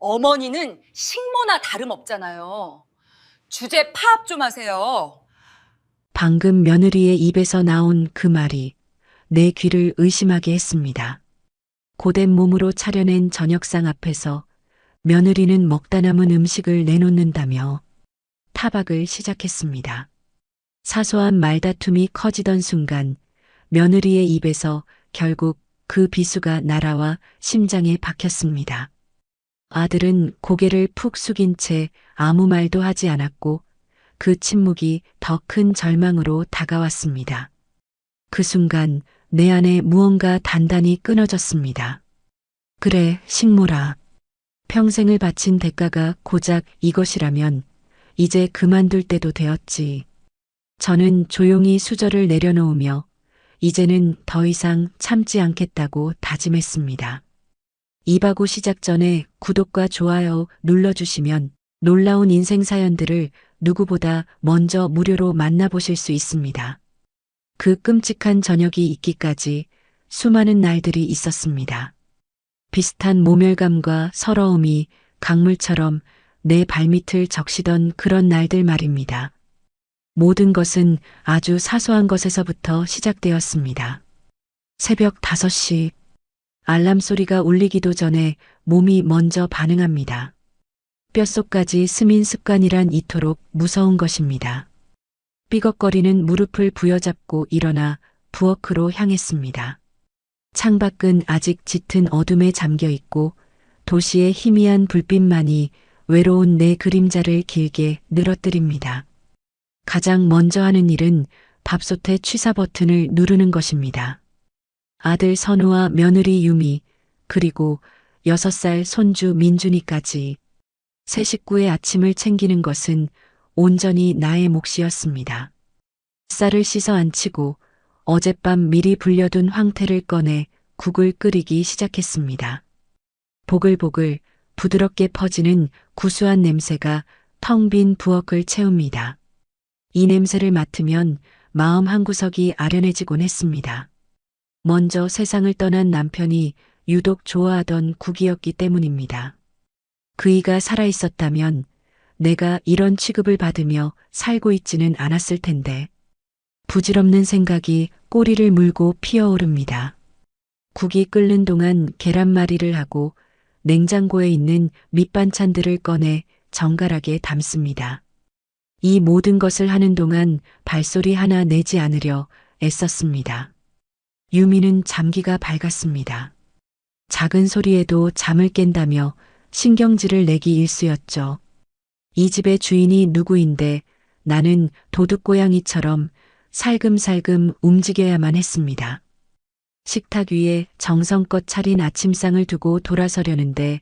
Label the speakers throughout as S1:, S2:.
S1: 어머니는 식모나 다름없잖아요. 주제 파악 좀 하세요.
S2: 방금 며느리의 입에서 나온 그 말이 내 귀를 의심하게 했습니다. 고된 몸으로 차려낸 저녁상 앞에서 며느리는 먹다 남은 음식을 내놓는다며 타박을 시작했습니다. 사소한 말다툼이 커지던 순간 며느리의 입에서 결국 그 비수가 날아와 심장에 박혔습니다. 아들은 고개를 푹 숙인 채 아무 말도 하지 않았고 그 침묵이 더 큰 절망으로 다가왔습니다. 그 순간 내 안에 무언가 단단히 끊어졌습니다. 그래, 식모라. 평생을 바친 대가가 고작 이것이라면 이제 그만둘 때도 되었지. 저는 조용히 수저를 내려놓으며 이제는 더 이상 참지 않겠다고 다짐했습니다. 이바구 시작 전에 구독과 좋아요 눌러주시면 놀라운 인생 사연들을 누구보다 먼저 무료로 만나보실 수 있습니다. 그 끔찍한 저녁이 있기까지 수많은 날들이 있었습니다. 비슷한 모멸감과 서러움이 강물처럼 내 발밑을 적시던 그런 날들 말입니다. 모든 것은 아주 사소한 것에서부터 시작되었습니다. 새벽 5시, 알람 소리가 울리기도 전에 몸이 먼저 반응합니다. 뼛속까지 스민 습관이란 이토록 무서운 것입니다. 삐걱거리는 무릎을 부여잡고 일어나 부엌으로 향했습니다. 창밖은 아직 짙은 어둠에 잠겨 있고 도시의 희미한 불빛만이 외로운 내 그림자를 길게 늘어뜨립니다. 가장 먼저 하는 일은 밥솥의 취사 버튼을 누르는 것입니다. 아들 선우와 며느리 유미, 그리고 6살 손주 민준이까지 세 식구의 아침을 챙기는 것은 온전히 나의 몫이었습니다. 쌀을 씻어 안치고 어젯밤 미리 불려둔 황태를 꺼내 국을 끓이기 시작했습니다. 보글보글 부드럽게 퍼지는 구수한 냄새가 텅 빈 부엌을 채웁니다. 이 냄새를 맡으면 마음 한구석이 아련해지곤 했습니다. 먼저 세상을 떠난 남편이 유독 좋아하던 국이었기 때문입니다. 그이가 살아있었다면 내가 이런 취급을 받으며 살고 있지는 않았을 텐데. 부질없는 생각이 꼬리를 물고 피어오릅니다. 국이 끓는 동안 계란말이를 하고 냉장고에 있는 밑반찬들을 꺼내 정갈하게 담습니다. 이 모든 것을 하는 동안 발소리 하나 내지 않으려 애썼습니다. 유미는 잠기가 밝았습니다. 작은 소리에도 잠을 깬다며 신경질을 내기 일쑤였죠. 이 집의 주인이 누구인데 나는 도둑고양이처럼 살금살금 움직여야만 했습니다. 식탁 위에 정성껏 차린 아침상을 두고 돌아서려는데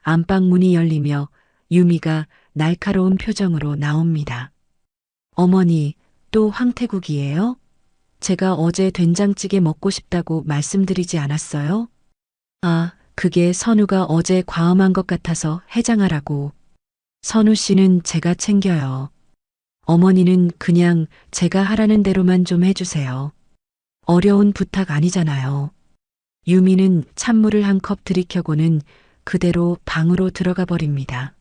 S2: 안방 문이 열리며 유미가 날카로운 표정으로 나옵니다. 어머니, 또 황태국이에요? 제가 어제 된장찌개 먹고 싶다고 말씀드리지 않았어요? 아, 그게 선우가 어제 과음한 것 같아서 해장하라고. 선우 씨는 제가 챙겨요. 어머니는 그냥 제가 하라는 대로만 좀 해주세요. 어려운 부탁 아니잖아요. 유미는 찬물을 한 컵 들이켜고는 그대로 방으로 들어가 버립니다.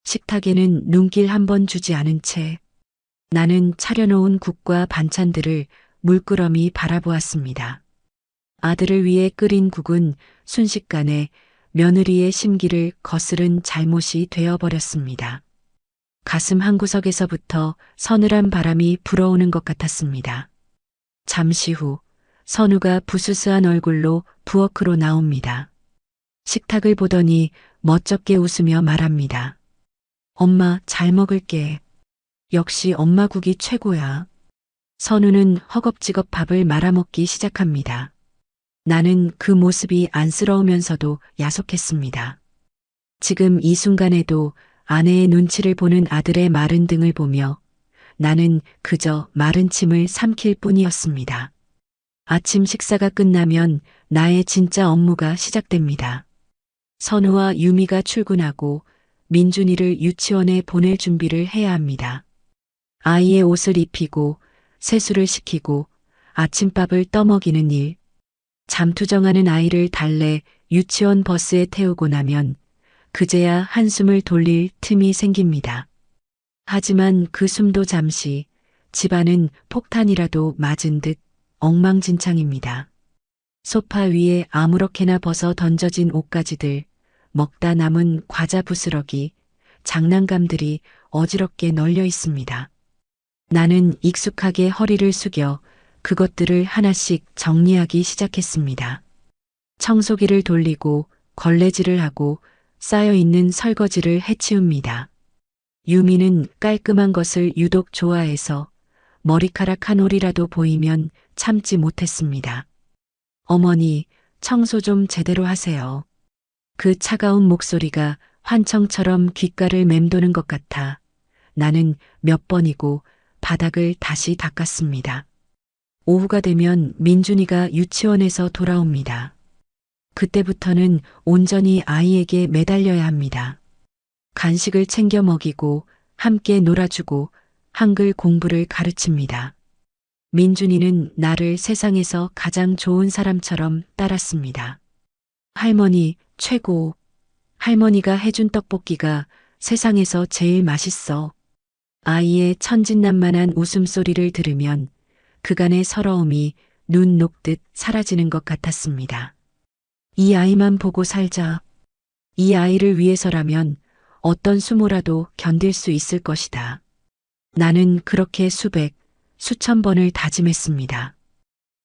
S2: 식탁에는 눈길 한 번 주지 않은 채 나는 차려놓은 국과 반찬들을 물끄러미 바라보았습니다. 아들을 위해 끓인 국은 순식간에 며느리의 심기를 거스른 잘못이 되어버렸습니다. 가슴 한구석에서부터 서늘한 바람이 불어오는 것 같았습니다. 잠시 후 선우가 부스스한 얼굴로 부엌으로 나옵니다. 식탁을 보더니 멋쩍게 웃으며 말합니다. 엄마, 잘 먹을게. 역시 엄마 국이 최고야. 선우는 허겁지겁 밥을 말아먹기 시작합니다. 나는 그 모습이 안쓰러우면서도 야속했습니다. 지금 이 순간에도 아내의 눈치를 보는 아들의 마른 등을 보며 나는 그저 마른 침을 삼킬 뿐이었습니다. 아침 식사가 끝나면 나의 진짜 업무가 시작됩니다. 선우와 유미가 출근하고 민준이를 유치원에 보낼 준비를 해야 합니다. 아이의 옷을 입히고 세수를 시키고 아침밥을 떠먹이는 일, 잠투정하는 아이를 달래 유치원 버스에 태우고 나면 그제야 한숨을 돌릴 틈이 생깁니다. 하지만 그 숨도 잠시 집안은 폭탄이라도 맞은 듯 엉망진창입니다. 소파 위에 아무렇게나 벗어 던져진 옷가지들, 먹다 남은 과자 부스러기, 장난감들이 어지럽게 널려 있습니다. 나는 익숙하게 허리를 숙여 그것들을 하나씩 정리하기 시작했습니다. 청소기를 돌리고 걸레질을 하고 쌓여있는 설거지를 해치웁니다. 유미는 깔끔한 것을 유독 좋아해서 머리카락 한 올이라도 보이면 참지 못했습니다. 어머니, 청소 좀 제대로 하세요. 그 차가운 목소리가 환청처럼 귓가를 맴도는 것 같아 나는 몇 번이고 바닥을 다시 닦았습니다. 오후가 되면 민준이가 유치원에서 돌아옵니다. 그때부터는 온전히 아이에게 매달려야 합니다. 간식을 챙겨 먹이고 함께 놀아주고 한글 공부를 가르칩니다. 민준이는 나를 세상에서 가장 좋은 사람처럼 따랐습니다. 할머니, 최고. 할머니가 해준 떡볶이가 세상에서 제일 맛있어. 아이의 천진난만한 웃음소리를 들으면 그간의 서러움이 눈 녹듯 사라지는 것 같았습니다. 이 아이만 보고 살자. 이 아이를 위해서라면 어떤 수모라도 견딜 수 있을 것이다. 나는 그렇게 수천 번을 다짐했습니다.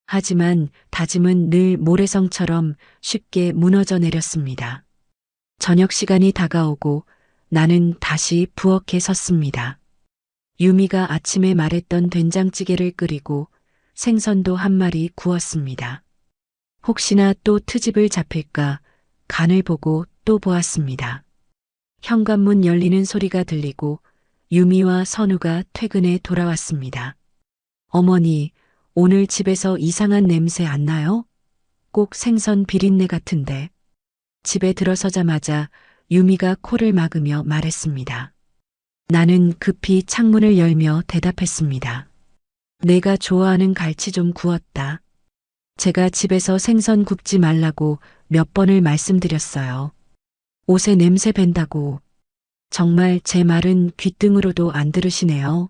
S2: 하지만 다짐은 늘 모래성처럼 쉽게 무너져 내렸습니다. 저녁 시간이 다가오고 나는 다시 부엌에 섰습니다. 유미가 아침에 말했던 된장찌개를 끓이고 생선도 한 마리 구웠습니다. 혹시나 또 트집을 잡힐까 간을 보고 또 보았습니다. 현관문 열리는 소리가 들리고 유미와 선우가 퇴근해 돌아왔습니다. 어머니, 오늘 집에서 이상한 냄새 안 나요? 꼭 생선 비린내 같은데. 집에 들어서자마자 유미가 코를 막으며 말했습니다. 나는 급히 창문을 열며 대답했습니다. 내가 좋아하는 갈치 좀 구웠다. 제가 집에서 생선 굽지 말라고 몇 번을 말씀드렸어요. 옷에 냄새 밴다고. 정말 제 말은 귓등으로도 안 들으시네요.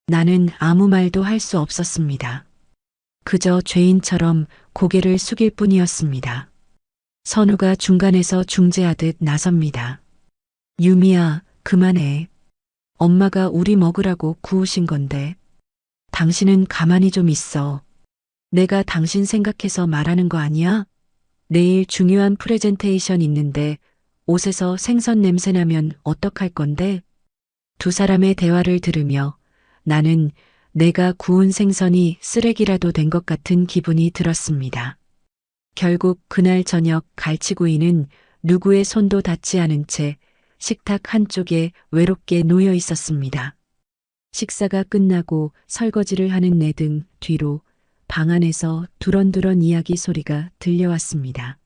S2: 나는 아무 말도 할 수 없었습니다. 그저 죄인처럼 고개를 숙일 뿐이었습니다. 선우가 중간에서 중재하듯 나섭니다. 유미야, 그만해. 엄마가 우리 먹으라고 구우신 건데. 당신은 가만히 좀 있어. 내가 당신 생각해서 말하는 거 아니야? 내일 중요한 프레젠테이션 있는데 옷에서 생선 냄새 나면 어떡할 건데? 두 사람의 대화를 들으며 나는 내가 구운 생선이 쓰레기라도 된 것 같은 기분이 들었습니다. 결국 그날 저녁 갈치구이는 누구의 손도 닿지 않은 채 식탁 한쪽에 외롭게 놓여 있었습니다. 식사가 끝나고 설거지를 하는 내 등 뒤로 방 안에서 두런두런 이야기 소리가 들려왔습니다.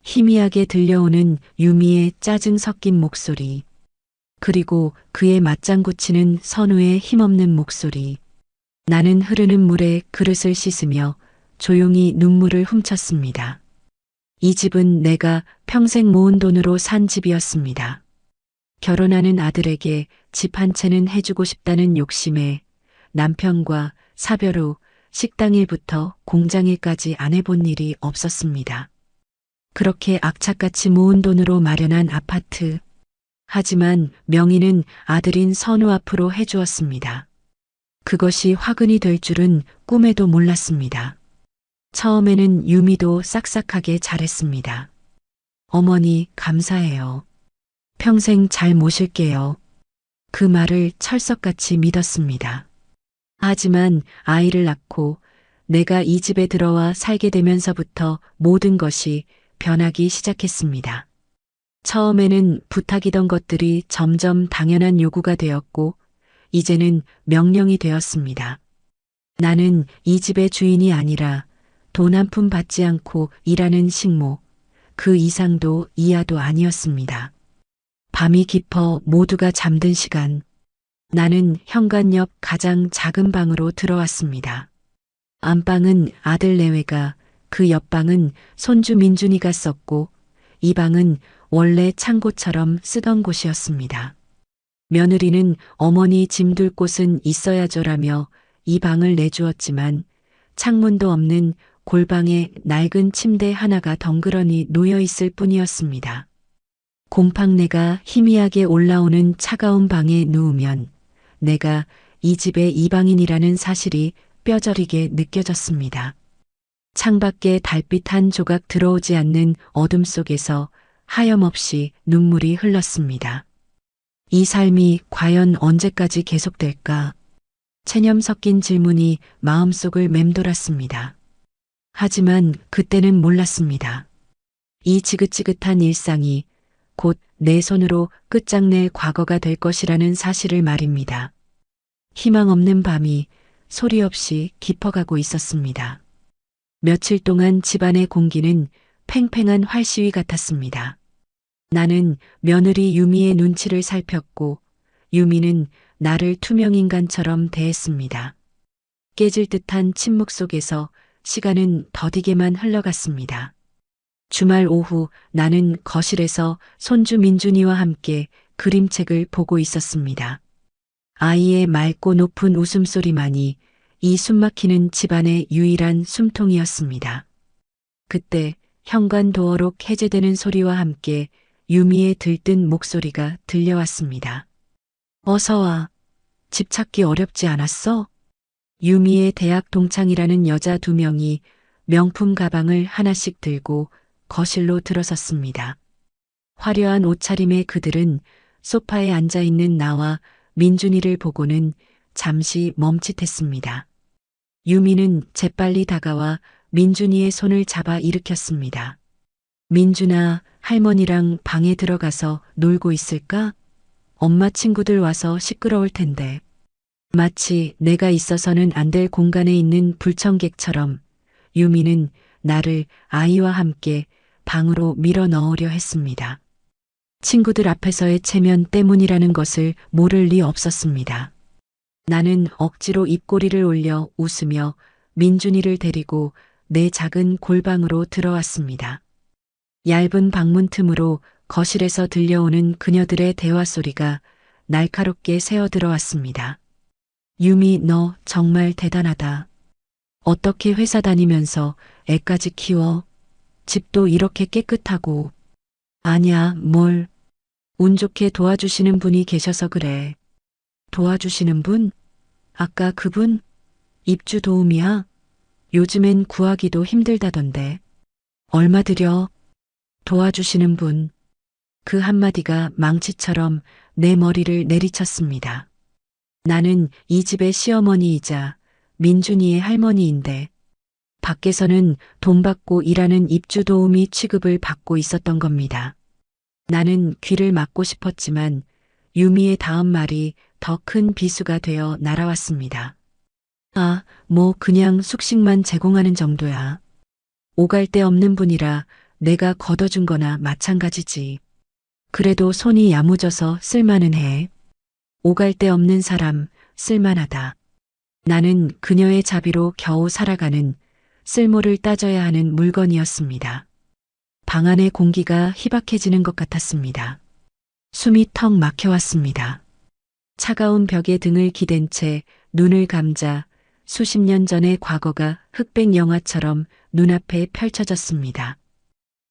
S2: 희미하게 들려오는 유미의 짜증 섞인 목소리, 그리고 그의 맞장구 치는 선우의 힘없는 목소리. 나는 흐르는 물에 그릇을 씻으며 조용히 눈물을 훔쳤습니다. 이 집은 내가 평생 모은 돈으로 산 집이었습니다. 결혼하는 아들에게 집 한 채는 해주고 싶다는 욕심에 남편과 사별 후 식당일부터 공장일까지 안 해본 일이 없었습니다. 그렇게 악착같이 모은 돈으로 마련한 아파트. 하지만 명의는 아들인 선우 앞으로 해주었습니다. 그것이 화근이 될 줄은 꿈에도 몰랐습니다. 처음에는 유미도 싹싹하게 잘했습니다. 어머니, 감사해요. 평생 잘 모실게요. 그 말을 철석같이 믿었습니다. 하지만 아이를 낳고 내가 이 집에 들어와 살게 되면서부터 모든 것이 변하기 시작했습니다. 처음에는 부탁이던 것들이 점점 당연한 요구가 되었고 이제는 명령이 되었습니다. 나는 이 집의 주인이 아니라 돈 한 푼 받지 않고 일하는 식모, 그 이상도 이하도 아니었습니다. 밤이 깊어 모두가 잠든 시간, 나는 현관 옆 가장 작은 방으로 들어왔습니다. 안방은 아들 내외가, 그 옆방은 손주 민준이가 썼고 이 방은 원래 창고처럼 쓰던 곳이었습니다. 며느리는 어머니 짐둘 곳은 있어야죠라며 이 방을 내주었지만 창문도 없는 골방에 낡은 침대 하나가 덩그러니 놓여 있을 뿐이었습니다. 곰팡내가 희미하게 올라오는 차가운 방에 누우면 내가 이 집의 이방인이라는 사실이 뼈저리게 느껴졌습니다. 창밖에 달빛 한 조각 들어오지 않는 어둠 속에서 하염없이 눈물이 흘렀습니다. 이 삶이 과연 언제까지 계속될까? 체념 섞인 질문이 마음속을 맴돌았습니다. 하지만 그때는 몰랐습니다. 이 지긋지긋한 일상이 곧 내 손으로 끝장낼 과거가 될 것이라는 사실을 말입니다. 희망 없는 밤이 소리 없이 깊어가고 있었습니다. 며칠 동안 집안의 공기는 팽팽한 활시위 같았습니다. 나는 며느리 유미의 눈치를 살폈고 유미는 나를 투명인간처럼 대했습니다. 깨질 듯한 침묵 속에서 시간은 더디게만 흘러갔습니다. 주말 오후 나는 거실에서 손주 민준이와 함께 그림책을 보고 있었습니다. 아이의 맑고 높은 웃음소리만이 이 숨막히는 집안의 유일한 숨통이었습니다. 그때 현관 도어록 해제되는 소리와 함께 유미의 들뜬 목소리가 들려왔습니다. 어서 와. 집 찾기 어렵지 않았어? 유미의 대학 동창이라는 여자 2명이 명품 가방을 하나씩 들고 거실로 들어섰습니다. 화려한 옷차림의 그들은 소파에 앉아있는 나와 민준이를 보고는 잠시 멈칫했습니다. 유미는 재빨리 다가와 민준이의 손을 잡아 일으켰습니다. 민준아, 할머니랑 방에 들어가서 놀고 있을까? 엄마 친구들 와서 시끄러울 텐데. 마치 내가 있어서는 안 될 공간에 있는 불청객처럼 유미는 나를 아이와 함께 방으로 밀어 넣으려 했습니다. 친구들 앞에서의 체면 때문이라는 것을 모를 리 없었습니다. 나는 억지로 입꼬리를 올려 웃으며 민준이를 데리고 내 작은 골방으로 들어왔습니다. 얇은 방문 틈으로 거실에서 들려오는 그녀들의 대화 소리가 날카롭게 새어 들어왔습니다. 유미, 너 정말 대단하다. 어떻게 회사 다니면서 애까지 키워? 집도 이렇게 깨끗하고. 아냐, 뭘. 운 좋게 도와주시는 분이 계셔서 그래. 도와주시는 분? 아까 그분? 입주 도우미야? 요즘엔 구하기도 힘들다던데. 얼마 들여? 도와주시는 분. 그 한마디가 망치처럼 내 머리를 내리쳤습니다. 나는 이 집의 시어머니이자 민준이의 할머니인데 밖에서는 돈 받고 일하는 입주 도우미 취급을 받고 있었던 겁니다. 나는 귀를 막고 싶었지만 유미의 다음 말이 더 큰 비수가 되어 날아왔습니다. 아, 뭐 그냥 숙식만 제공하는 정도야. 오갈 데 없는 분이라 내가 걷어준 거나 마찬가지지. 그래도 손이 야무져서 쓸만은 해. 오갈 데 없는 사람, 쓸만하다. 나는 그녀의 자비로 겨우 살아가는 쓸모를 따져야 하는 물건이었습니다. 방 안의 공기가 희박해지는 것 같았습니다. 숨이 턱 막혀왔습니다. 차가운 벽에 등을 기댄 채 눈을 감자 수십 년 전의 과거가 흑백 영화처럼 눈앞에 펼쳐졌습니다.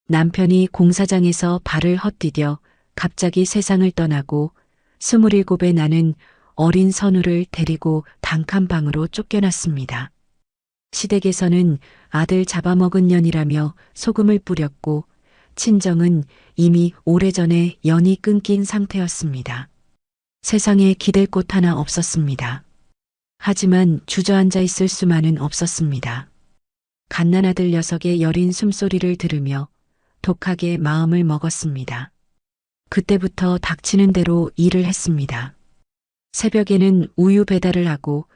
S2: 남편이 공사장에서 발을 헛디뎌 갑자기 세상을 떠나고 27의 나는 어린 선우를 데리고 단칸방으로 쫓겨났습니다. 시댁에서는 아들 잡아먹은 년이라며 소금을 뿌렸고 친정은 이미 오래전에 연이 끊긴 상태였습니다. 세상에 기댈 곳 하나 없었습니다. 하지만 주저앉아 있을 수만은 없었습니다. 갓난아들 녀석의 여린 숨소리를 들으며 독하게 마음을 먹었습니다. 그때부터 닥치는 대로 일을 했습니다. 새벽에는 우유 배달을 하고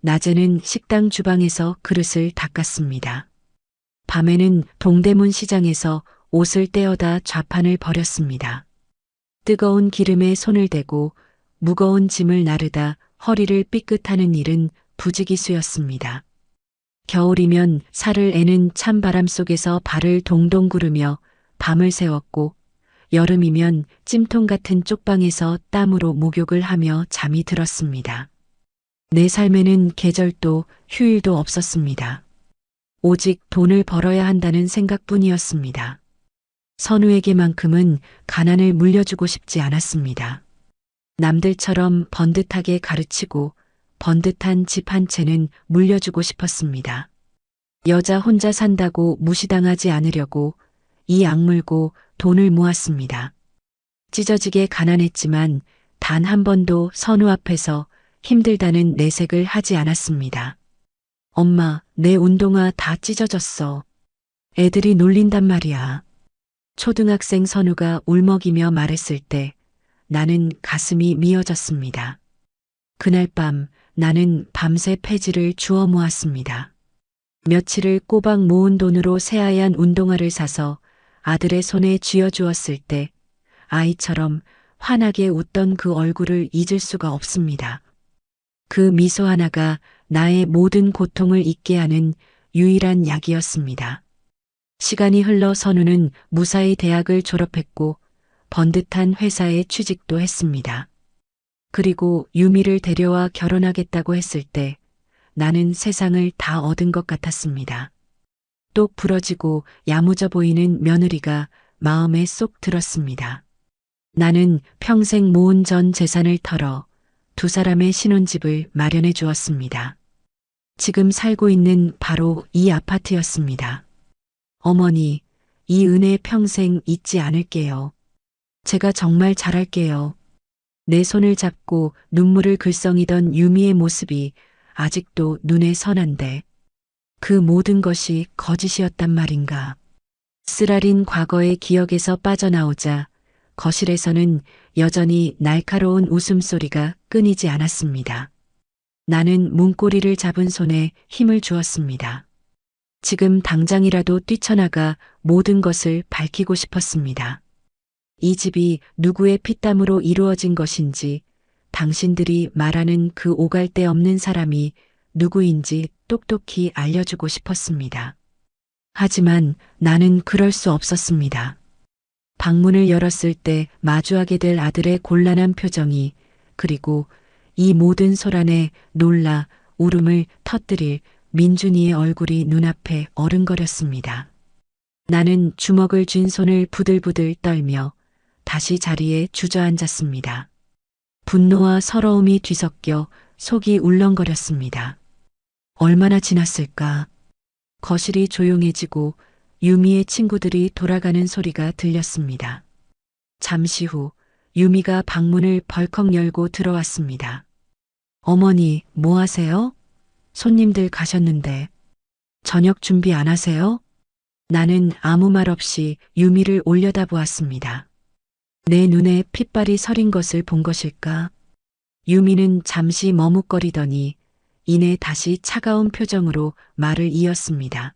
S2: 낮에는 식당 주방에서 그릇을 닦았습니다. 밤에는 동대문 시장에서 옷을 떼어다 좌판을 벌였습니다. 뜨거운 기름에 손을 대고 무거운 짐을 나르다 허리를 삐끗하는 일은 부지기수였습니다. 겨울이면 살을 애는 찬바람 속에서 발을 동동 구르며 밤을 새웠고 여름이면 찜통 같은 쪽방에서 땀으로 목욕을 하며 잠이 들었습니다. 내 삶에는 계절도 휴일도 없었습니다. 오직 돈을 벌어야 한다는 생각뿐이었습니다. 선우에게만큼은 가난을 물려주고 싶지 않았습니다. 남들처럼 번듯하게 가르치고 번듯한 집 한 채는 물려주고 싶었습니다. 여자 혼자 산다고 무시당하지 않으려고 이 악물고 돈을 모았습니다. 찢어지게 가난했지만 단 한 번도 선우 앞에서 힘들다는 내색을 하지 않았습니다. 엄마, 내 운동화 다 찢어졌어. 애들이 놀린단 말이야. 초등학생 선우가 울먹이며 말했을 때 나는 가슴이 미어졌습니다. 그날 밤 나는 밤새 폐지를 주워 모았습니다. 며칠을 꼬박 모은 돈으로 새하얀 운동화를 사서 아들의 손에 쥐어주었을 때 아이처럼 환하게 웃던 그 얼굴을 잊을 수가 없습니다. 그 미소 하나가 나의 모든 고통을 잊게 하는 유일한 약이었습니다. 시간이 흘러 선우는 무사히 대학을 졸업했고 번듯한 회사에 취직도 했습니다. 그리고 유미를 데려와 결혼하겠다고 했을 때 나는 세상을 다 얻은 것 같았습니다. 똑 부러지고 야무져 보이는 며느리가 마음에 쏙 들었습니다. 나는 평생 모은 전 재산을 털어 두 사람의 신혼집을 마련해 주었습니다. 지금 살고 있는 바로 이 아파트였습니다. 어머니, 이 은혜 평생 잊지 않을게요. 제가 정말 잘할게요. 내 손을 잡고 눈물을 글썽이던 유미의 모습이 아직도 눈에 선한데 그 모든 것이 거짓이었단 말인가. 쓰라린 과거의 기억에서 빠져나오자 거실에서는 여전히 날카로운 웃음소리가 끊이지 않았습니다. 나는 문고리를 잡은 손에 힘을 주었습니다. 지금 당장이라도 뛰쳐나가 모든 것을 밝히고 싶었습니다. 이 집이 누구의 피땀으로 이루어진 것인지, 당신들이 말하는 그 오갈 데 없는 사람이 누구인지 똑똑히 알려주고 싶었습니다. 하지만 나는 그럴 수 없었습니다. 방문을 열었을 때 마주하게 될 아들의 곤란한 표정이, 그리고 이 모든 소란에 놀라 울음을 터뜨릴 민준이의 얼굴이 눈앞에 어른거렸습니다. 나는 주먹을 쥔 손을 부들부들 떨며 다시 자리에 주저앉았습니다. 분노와 서러움이 뒤섞여 속이 울렁거렸습니다. 얼마나 지났을까? 거실이 조용해지고 유미의 친구들이 돌아가는 소리가 들렸습니다. 잠시 후 유미가 방문을 벌컥 열고 들어왔습니다. 어머니, 뭐 하세요? 손님들 가셨는데. 저녁 준비 안 하세요? 나는 아무 말 없이 유미를 올려다보았습니다. 내 눈에 핏발이 서린 것을 본 것일까? 유미는 잠시 머뭇거리더니 이내 다시 차가운 표정으로 말을 이었습니다.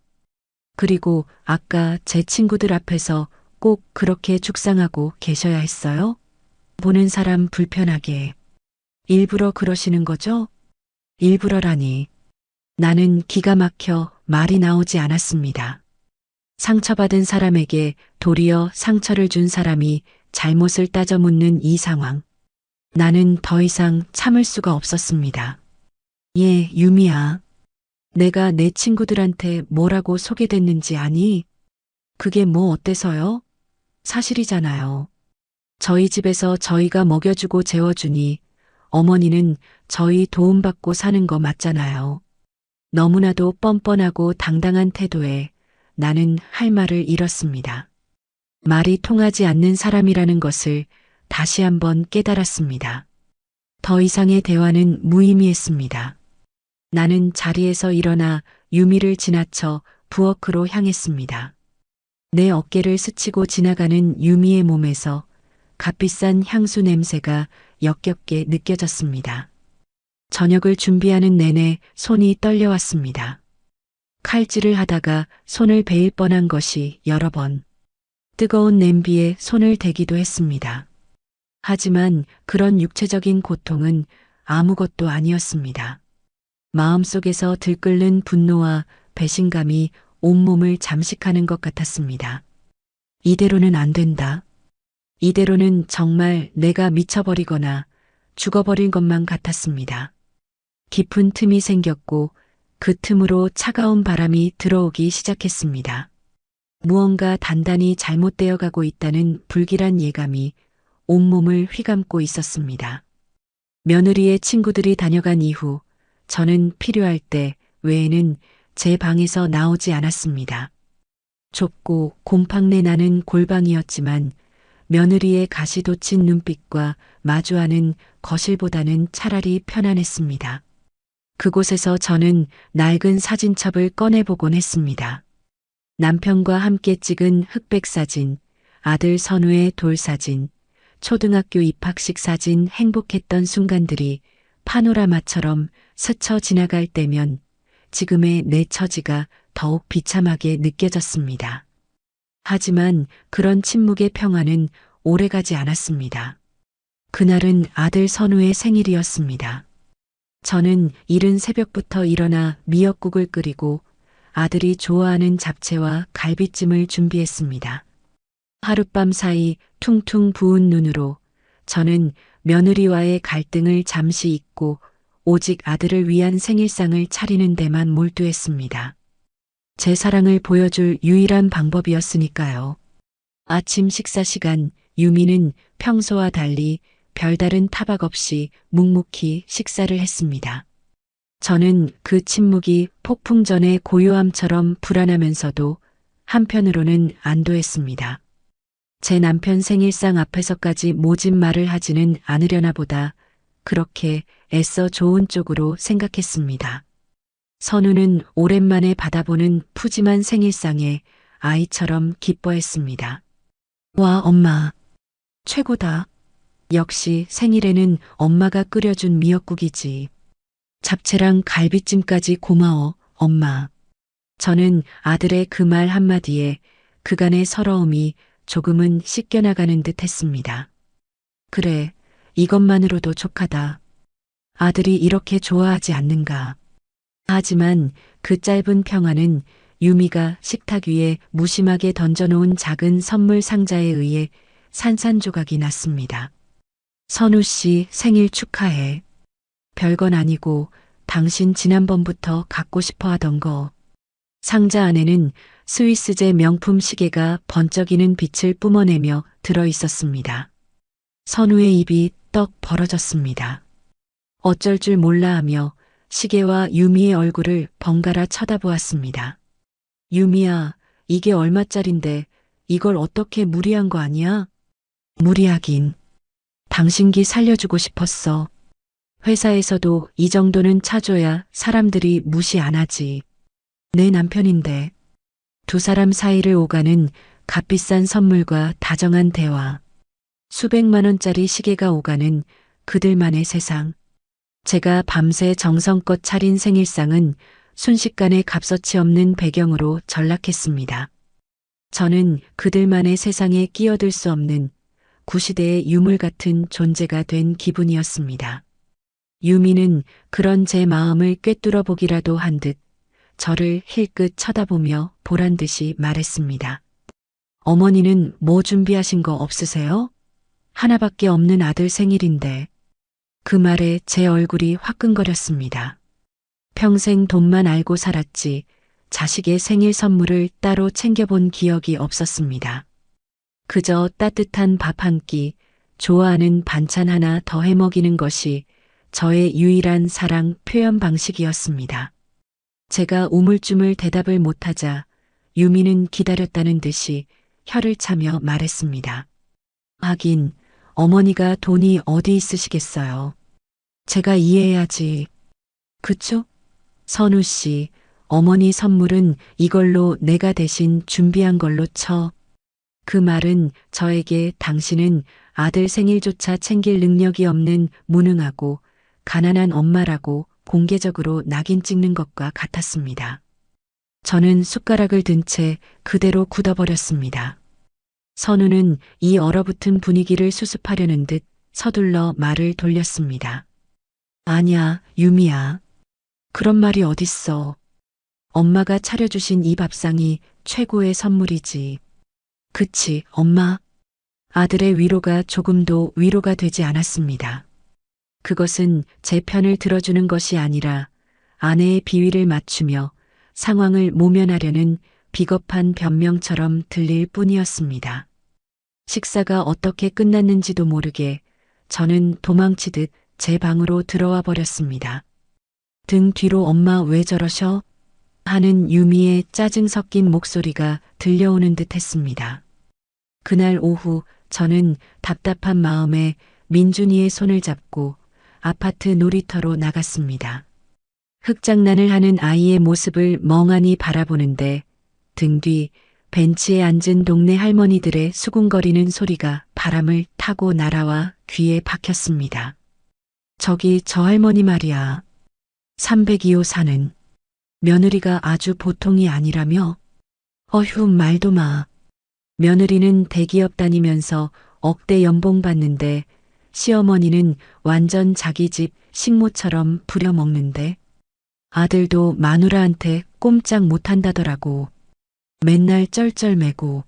S2: 그리고 아까 제 친구들 앞에서 꼭 그렇게 죽상하고 계셔야 했어요? 보는 사람 불편하게. 일부러 그러시는 거죠? 일부러라니. 나는 기가 막혀 말이 나오지 않았습니다. 상처받은 사람에게 도리어 상처를 준 사람이 잘못을 따져 묻는 이 상황. 나는 더 이상 참을 수가 없었습니다. 예, 유미야. 내가 내 친구들한테 뭐라고 소개됐는지 아니? 그게 뭐 어때서요? 사실이잖아요. 저희 집에서 저희가 먹여주고 재워주니 어머니는 저희 도움받고 사는 거 맞잖아요. 너무나도 뻔뻔하고 당당한 태도에 나는 할 말을 잃었습니다. 말이 통하지 않는 사람이라는 것을 다시 한번 깨달았습니다. 더 이상의 대화는 무의미했습니다. 나는 자리에서 일어나 유미를 지나쳐 부엌으로 향했습니다. 내 어깨를 스치고 지나가는 유미의 몸에서 값비싼 향수 냄새가 역겹게 느껴졌습니다. 저녁을 준비하는 내내 손이 떨려왔습니다. 칼질을 하다가 손을 베일 뻔한 것이 여러 번. 뜨거운 냄비에 손을 대기도 했습니다. 하지만 그런 육체적인 고통은 아무것도 아니었습니다. 마음속에서 들끓는 분노와 배신감이 온몸을 잠식하는 것 같았습니다. 이대로는 안 된다. 이대로는 정말 내가 미쳐버리거나 죽어버릴 것만 같았습니다. 깊은 틈이 생겼고 그 틈으로 차가운 바람이 들어오기 시작했습니다. 무언가 단단히 잘못되어 가고 있다는 불길한 예감이 온몸을 휘감고 있었습니다. 며느리의 친구들이 다녀간 이후 저는 필요할 때 외에는 제 방에서 나오지 않았습니다. 좁고 곰팡내 나는 골방이었지만 며느리의 가시 돋친 눈빛과 마주하는 거실보다는 차라리 편안했습니다. 그곳에서 저는 낡은 사진첩을 꺼내보곤 했습니다. 남편과 함께 찍은 흑백 사진, 아들 선우의 돌사진, 초등학교 입학식 사진, 행복했던 순간들이 파노라마처럼 스쳐 지나갈 때면 지금의 내 처지가 더욱 비참하게 느껴졌습니다. 하지만 그런 침묵의 평화는 오래가지 않았습니다. 그날은 아들 선우의 생일이었습니다. 저는 이른 새벽부터 일어나 미역국을 끓이고 아들이 좋아하는 잡채와 갈비찜을 준비했습니다. 하룻밤 사이 퉁퉁 부은 눈으로 저는 며느리와의 갈등을 잠시 잊고 오직 아들을 위한 생일상을 차리는 데만 몰두했습니다. 제 사랑을 보여줄 유일한 방법이었으니까요. 아침 식사 시간, 유미는 평소와 달리 별다른 타박 없이 묵묵히 식사를 했습니다. 저는 그 침묵이 폭풍 전의 고요함처럼 불안하면서도 한편으로는 안도했습니다. 제 남편 생일상 앞에서까지 모진 말을 하지는 않으려나 보다 그렇게 애써 좋은 쪽으로 생각했습니다. 선우는 오랜만에 받아보는 푸짐한 생일상에 아이처럼 기뻐했습니다. 와, 엄마. 최고다. 역시 생일에는 엄마가 끓여준 미역국이지. 잡채랑 갈비찜까지 고마워, 엄마. 저는 아들의 그 말 한마디에 그간의 서러움이 조금은 씻겨나가는 듯 했습니다. 그래, 이것만으로도 족하다. 아들이 이렇게 좋아하지 않는가. 하지만 그 짧은 평화는 유미가 식탁 위에 무심하게 던져놓은 작은 선물 상자에 의해 산산조각이 났습니다. 선우 씨 생일 축하해. 별건 아니고 당신 지난번부터 갖고 싶어 하던 거. 상자 안에는 스위스제 명품 시계가 번쩍이는 빛을 뿜어내며 들어 있었습니다. 선우의 입이 떡 벌어졌습니다. 어쩔 줄 몰라 하며 시계와 유미의 얼굴을 번갈아 쳐다보았습니다. 유미야, 이게 얼마짜린데 이걸 어떻게 무리한 거 아니야? 무리하긴. 당신 기 살려주고 싶었어. 회사에서도 이 정도는 차줘야 사람들이 무시 안 하지. 내 남편인데. 두 사람 사이를 오가는 값비싼 선물과 다정한 대화. 수백만 원짜리 시계가 오가는 그들만의 세상. 제가 밤새 정성껏 차린 생일상은 순식간에 값어치 없는 배경으로 전락했습니다. 저는 그들만의 세상에 끼어들 수 없는 구시대의 유물 같은 존재가 된 기분이었습니다. 유미는 그런 제 마음을 꿰뚫어 보기라도 한 듯 저를 힐끗 쳐다보며 보란 듯이 말했습니다. 어머니는 뭐 준비하신 거 없으세요? 하나밖에 없는 아들 생일인데. 그 말에 제 얼굴이 화끈거렸습니다. 평생 돈만 알고 살았지 자식의 생일 선물을 따로 챙겨본 기억이 없었습니다. 그저 따뜻한 밥 한 끼, 좋아하는 반찬 하나 더 해먹이는 것이 저의 유일한 사랑 표현 방식이었습니다. 제가 우물쭈물 대답을 못하자 유미는 기다렸다는 듯이 혀를 차며 말했습니다. 하긴 어머니가 돈이 어디 있으시겠어요. 제가 이해해야지. 그쵸? 선우 씨, 어머니 선물은 이걸로 내가 대신 준비한 걸로 쳐. 그 말은 저에게 당신은 아들 생일조차 챙길 능력이 없는 무능하고 가난한 엄마라고 공개적으로 낙인 찍는 것과 같았습니다. 저는 숟가락을 든 채 그대로 굳어버렸습니다. 선우는 이 얼어붙은 분위기를 수습하려는 듯 서둘러 말을 돌렸습니다. 아냐, 유미야. 그런 말이 어딨어. 엄마가 차려주신 이 밥상이 최고의 선물이지. 그치, 엄마? 아들의 위로가 조금도 위로가 되지 않았습니다. 그것은 제 편을 들어주는 것이 아니라 아내의 비위를 맞추며 상황을 모면하려는 비겁한 변명처럼 들릴 뿐이었습니다. 식사가 어떻게 끝났는지도 모르게 저는 도망치듯 제 방으로 들어와 버렸습니다. 등 뒤로 엄마 왜 저러셔? 하는 유미의 짜증 섞인 목소리가 들려오는 듯 했습니다. 그날 오후 저는 답답한 마음에 민준이의 손을 잡고 아파트 놀이터로 나갔습니다. 흙장난을 하는 아이의 모습을 멍하니 바라보는데 등 뒤 벤치에 앉은 동네 할머니들의 수군거리는 소리가 바람을 타고 날아와 귀에 박혔습니다. 저기 저 할머니 말이야. 302호 사는 며느리가 아주 보통이 아니라며? 어휴 말도 마. 며느리는 대기업 다니면서 억대 연봉 받는데 시어머니는 완전 자기 집 식모처럼 부려먹는데 아들도 마누라한테 꼼짝 못한다더라고. 맨날 쩔쩔매고.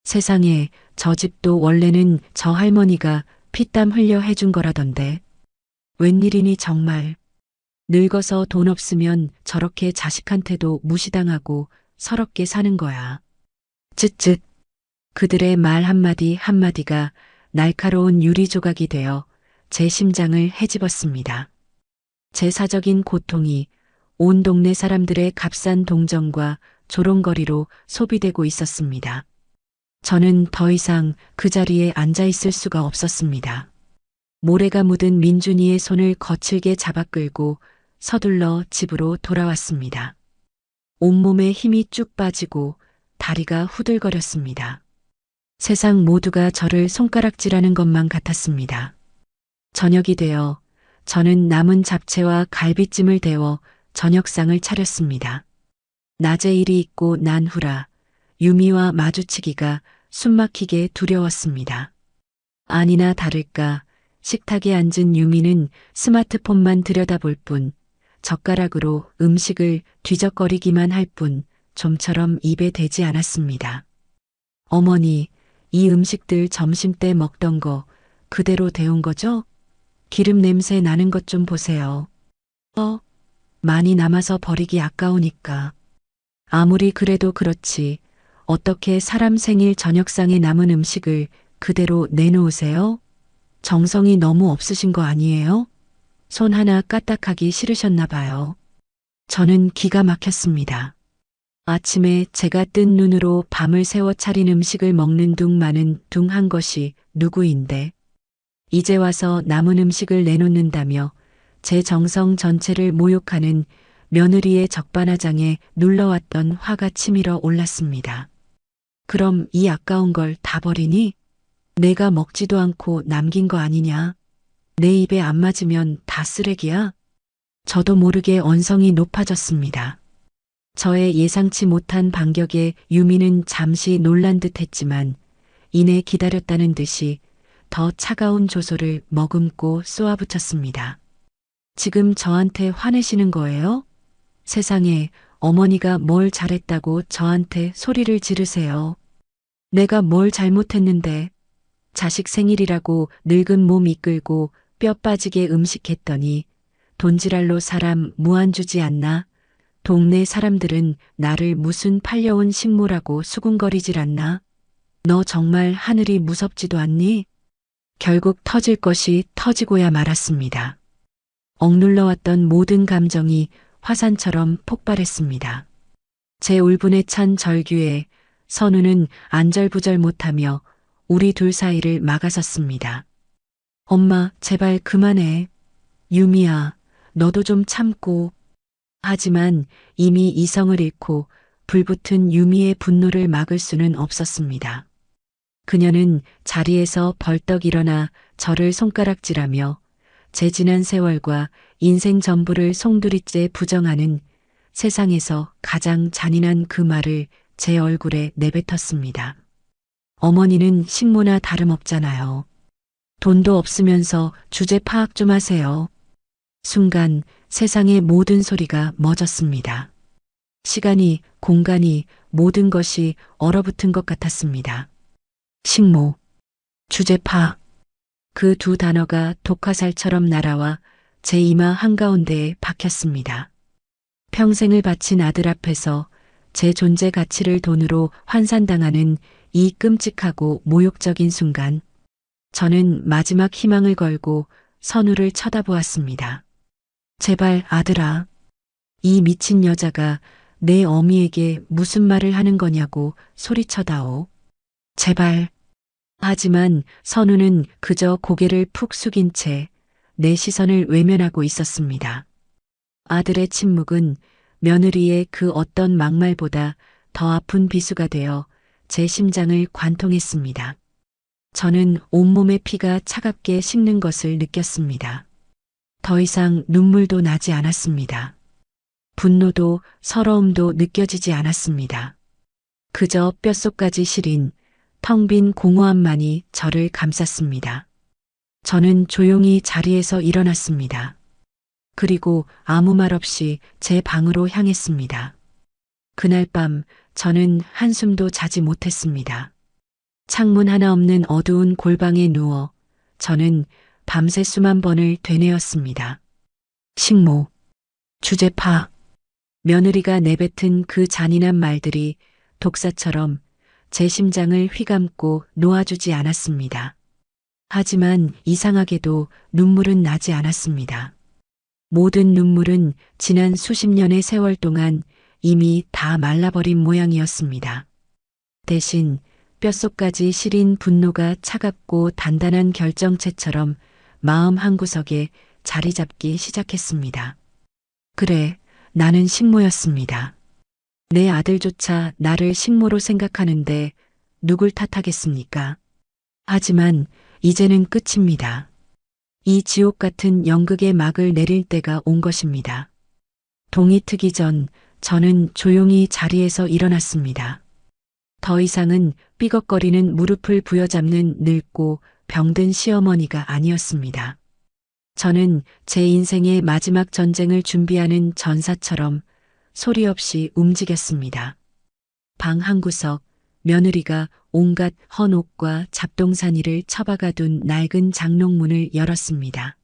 S2: 세상에 저 집도 원래는 저 할머니가 피땀 흘려 해준 거라던데. 웬일이니 정말. 늙어서 돈 없으면 저렇게 자식한테도 무시당하고 서럽게 사는 거야. 쯧쯧. 그들의 말 한마디 한마디가 날카로운 유리 조각이 되어 제 심장을 헤집었습니다. 제 사적인 고통이 온 동네 사람들의 값싼 동정과 조롱거리로 소비되고 있었습니다. 저는 더 이상 그 자리에 앉아 있을 수가 없었습니다. 모래가 묻은 민준이의 손을 거칠게 잡아 끌고 서둘러 집으로 돌아왔습니다. 온몸에 힘이 쭉 빠지고 다리가 후들거렸습니다. 세상 모두가 저를 손가락질하는 것만 같았습니다. 저녁이 되어 저는 남은 잡채와 갈비찜을 데워 저녁상을 차렸습니다. 낮에 일이 있고 난 후라 유미와 마주치기가 숨막히게 두려웠습니다. 아니나 다를까 식탁에 앉은 유미는 스마트폰만 들여다볼 뿐 젓가락으로 음식을 뒤적거리기만 할 뿐 좀처럼 입에 대지 않았습니다. 어머니, 이 음식들 점심때 먹던 거 그대로 데운 거죠? 기름 냄새 나는 것 좀 보세요. 많이 남아서 버리기 아까우니까. 아무리 그래도 그렇지 어떻게 사람 생일 저녁상에 남은 음식을 그대로 내놓으세요? 정성이 너무 없으신 거 아니에요? 손 하나 까딱하기 싫으셨나 봐요. 저는 기가 막혔습니다. 아침에 제가 뜬 눈으로 밤을 새워 차린 음식을 먹는 둥 마는 둥 한 것이 누구인데 이제 와서 남은 음식을 내놓는다며 제 정성 전체를 모욕하는 며느리의 적반하장에 눌러왔던 화가 치밀어 올랐습니다. 그럼 이 아까운 걸 다 버리니? 내가 먹지도 않고 남긴 거 아니냐? 내 입에 안 맞으면 다 쓰레기야? 저도 모르게 언성이 높아졌습니다. 저의 예상치 못한 반격에 유미는 잠시 놀란 듯 했지만 이내 기다렸다는 듯이 더 차가운 조소를 머금고 쏘아붙였습니다. 지금 저한테 화내시는 거예요? 세상에 어머니가 뭘 잘했다고 저한테 소리를 지르세요. 내가 뭘 잘못했는데 자식 생일이라고 늙은 몸 이끌고 뼈 빠지게 음식했더니 돈지랄로 사람 무안 주지 않나? 동네 사람들은 나를 무슨 팔려온 식모라고 수군거리질 않나? 너 정말 하늘이 무섭지도 않니? 결국 터질 것이 터지고야 말았습니다. 억눌러왔던 모든 감정이 화산처럼 폭발했습니다. 제 울분에 찬 절규에 선우는 안절부절 못하며 우리 둘 사이를 막아섰습니다. 엄마, 제발 그만해. 유미야, 너도 좀 참고. 하지만 이미 이성을 잃고 불붙은 유미의 분노를 막을 수는 없었습니다. 그녀는 자리에서 벌떡 일어나 저를 손가락질하며 제 지난 세월과 인생 전부를 송두리째 부정하는 세상에서 가장 잔인한 그 말을 제 얼굴에 내뱉었습니다. 어머니는 식모나 다름없잖아요. 돈도 없으면서 주제 파악 좀 하세요. 순간 세상의 모든 소리가 멎었습니다. 시간이, 공간이, 모든 것이 얼어붙은 것 같았습니다. 식모. 주제 파악. 그 두 단어가 독화살처럼 날아와 제 이마 한가운데에 박혔습니다. 평생을 바친 아들 앞에서 제 존재 가치를 돈으로 환산당하는 이 끔찍하고 모욕적인 순간, 저는 마지막 희망을 걸고 선우를 쳐다보았습니다. 제발 아들아, 이 미친 여자가 내 어미에게 무슨 말을 하는 거냐고 소리쳐다오. 제발. 하지만 선우는 그저 고개를 푹 숙인 채 내 시선을 외면하고 있었습니다. 아들의 침묵은 며느리의 그 어떤 막말보다 더 아픈 비수가 되어 제 심장을 관통했습니다. 저는 온몸의 피가 차갑게 식는 것을 느꼈습니다. 더 이상 눈물도 나지 않았습니다. 분노도 서러움도 느껴지지 않았습니다. 그저 뼛속까지 시린 텅 빈 공허함만이 저를 감쌌습니다. 저는 조용히 자리에서 일어났습니다. 그리고 아무 말 없이 제 방으로 향했습니다. 그날 밤 저는 한숨도 자지 못했습니다. 창문 하나 없는 어두운 골방에 누워 저는 밤새 수만 번을 되뇌었습니다. 식모, 주제 파악. 며느리가 내뱉은 그 잔인한 말들이 독사처럼 제 심장을 휘감고 놓아주지 않았습니다. 하지만 이상하게도 눈물은 나지 않았습니다. 모든 눈물은 지난 수십 년의 세월 동안 이미 다 말라버린 모양이었습니다. 대신 뼛속까지 시린 분노가 차갑고 단단한 결정체처럼 마음 한구석에 자리 잡기 시작했습니다. 그래, 나는 식모였습니다. 내 아들조차 나를 식모로 생각하는데 누굴 탓하겠습니까? 하지만 이제는 끝입니다. 이 지옥 같은 연극의 막을 내릴 때가 온 것입니다. 동이 트기 전 저는 조용히 자리에서 일어났습니다. 더 이상은 삐걱거리는 무릎을 부여잡는 늙고 병든 시어머니가 아니었습니다. 저는 제 인생의 마지막 전쟁을 준비하는 전사처럼 소리 없이 움직였습니다. 방 한구석, 며느리가 온갖 헌옷과 잡동사니를 처박아둔 낡은 장롱문을 열었습니다.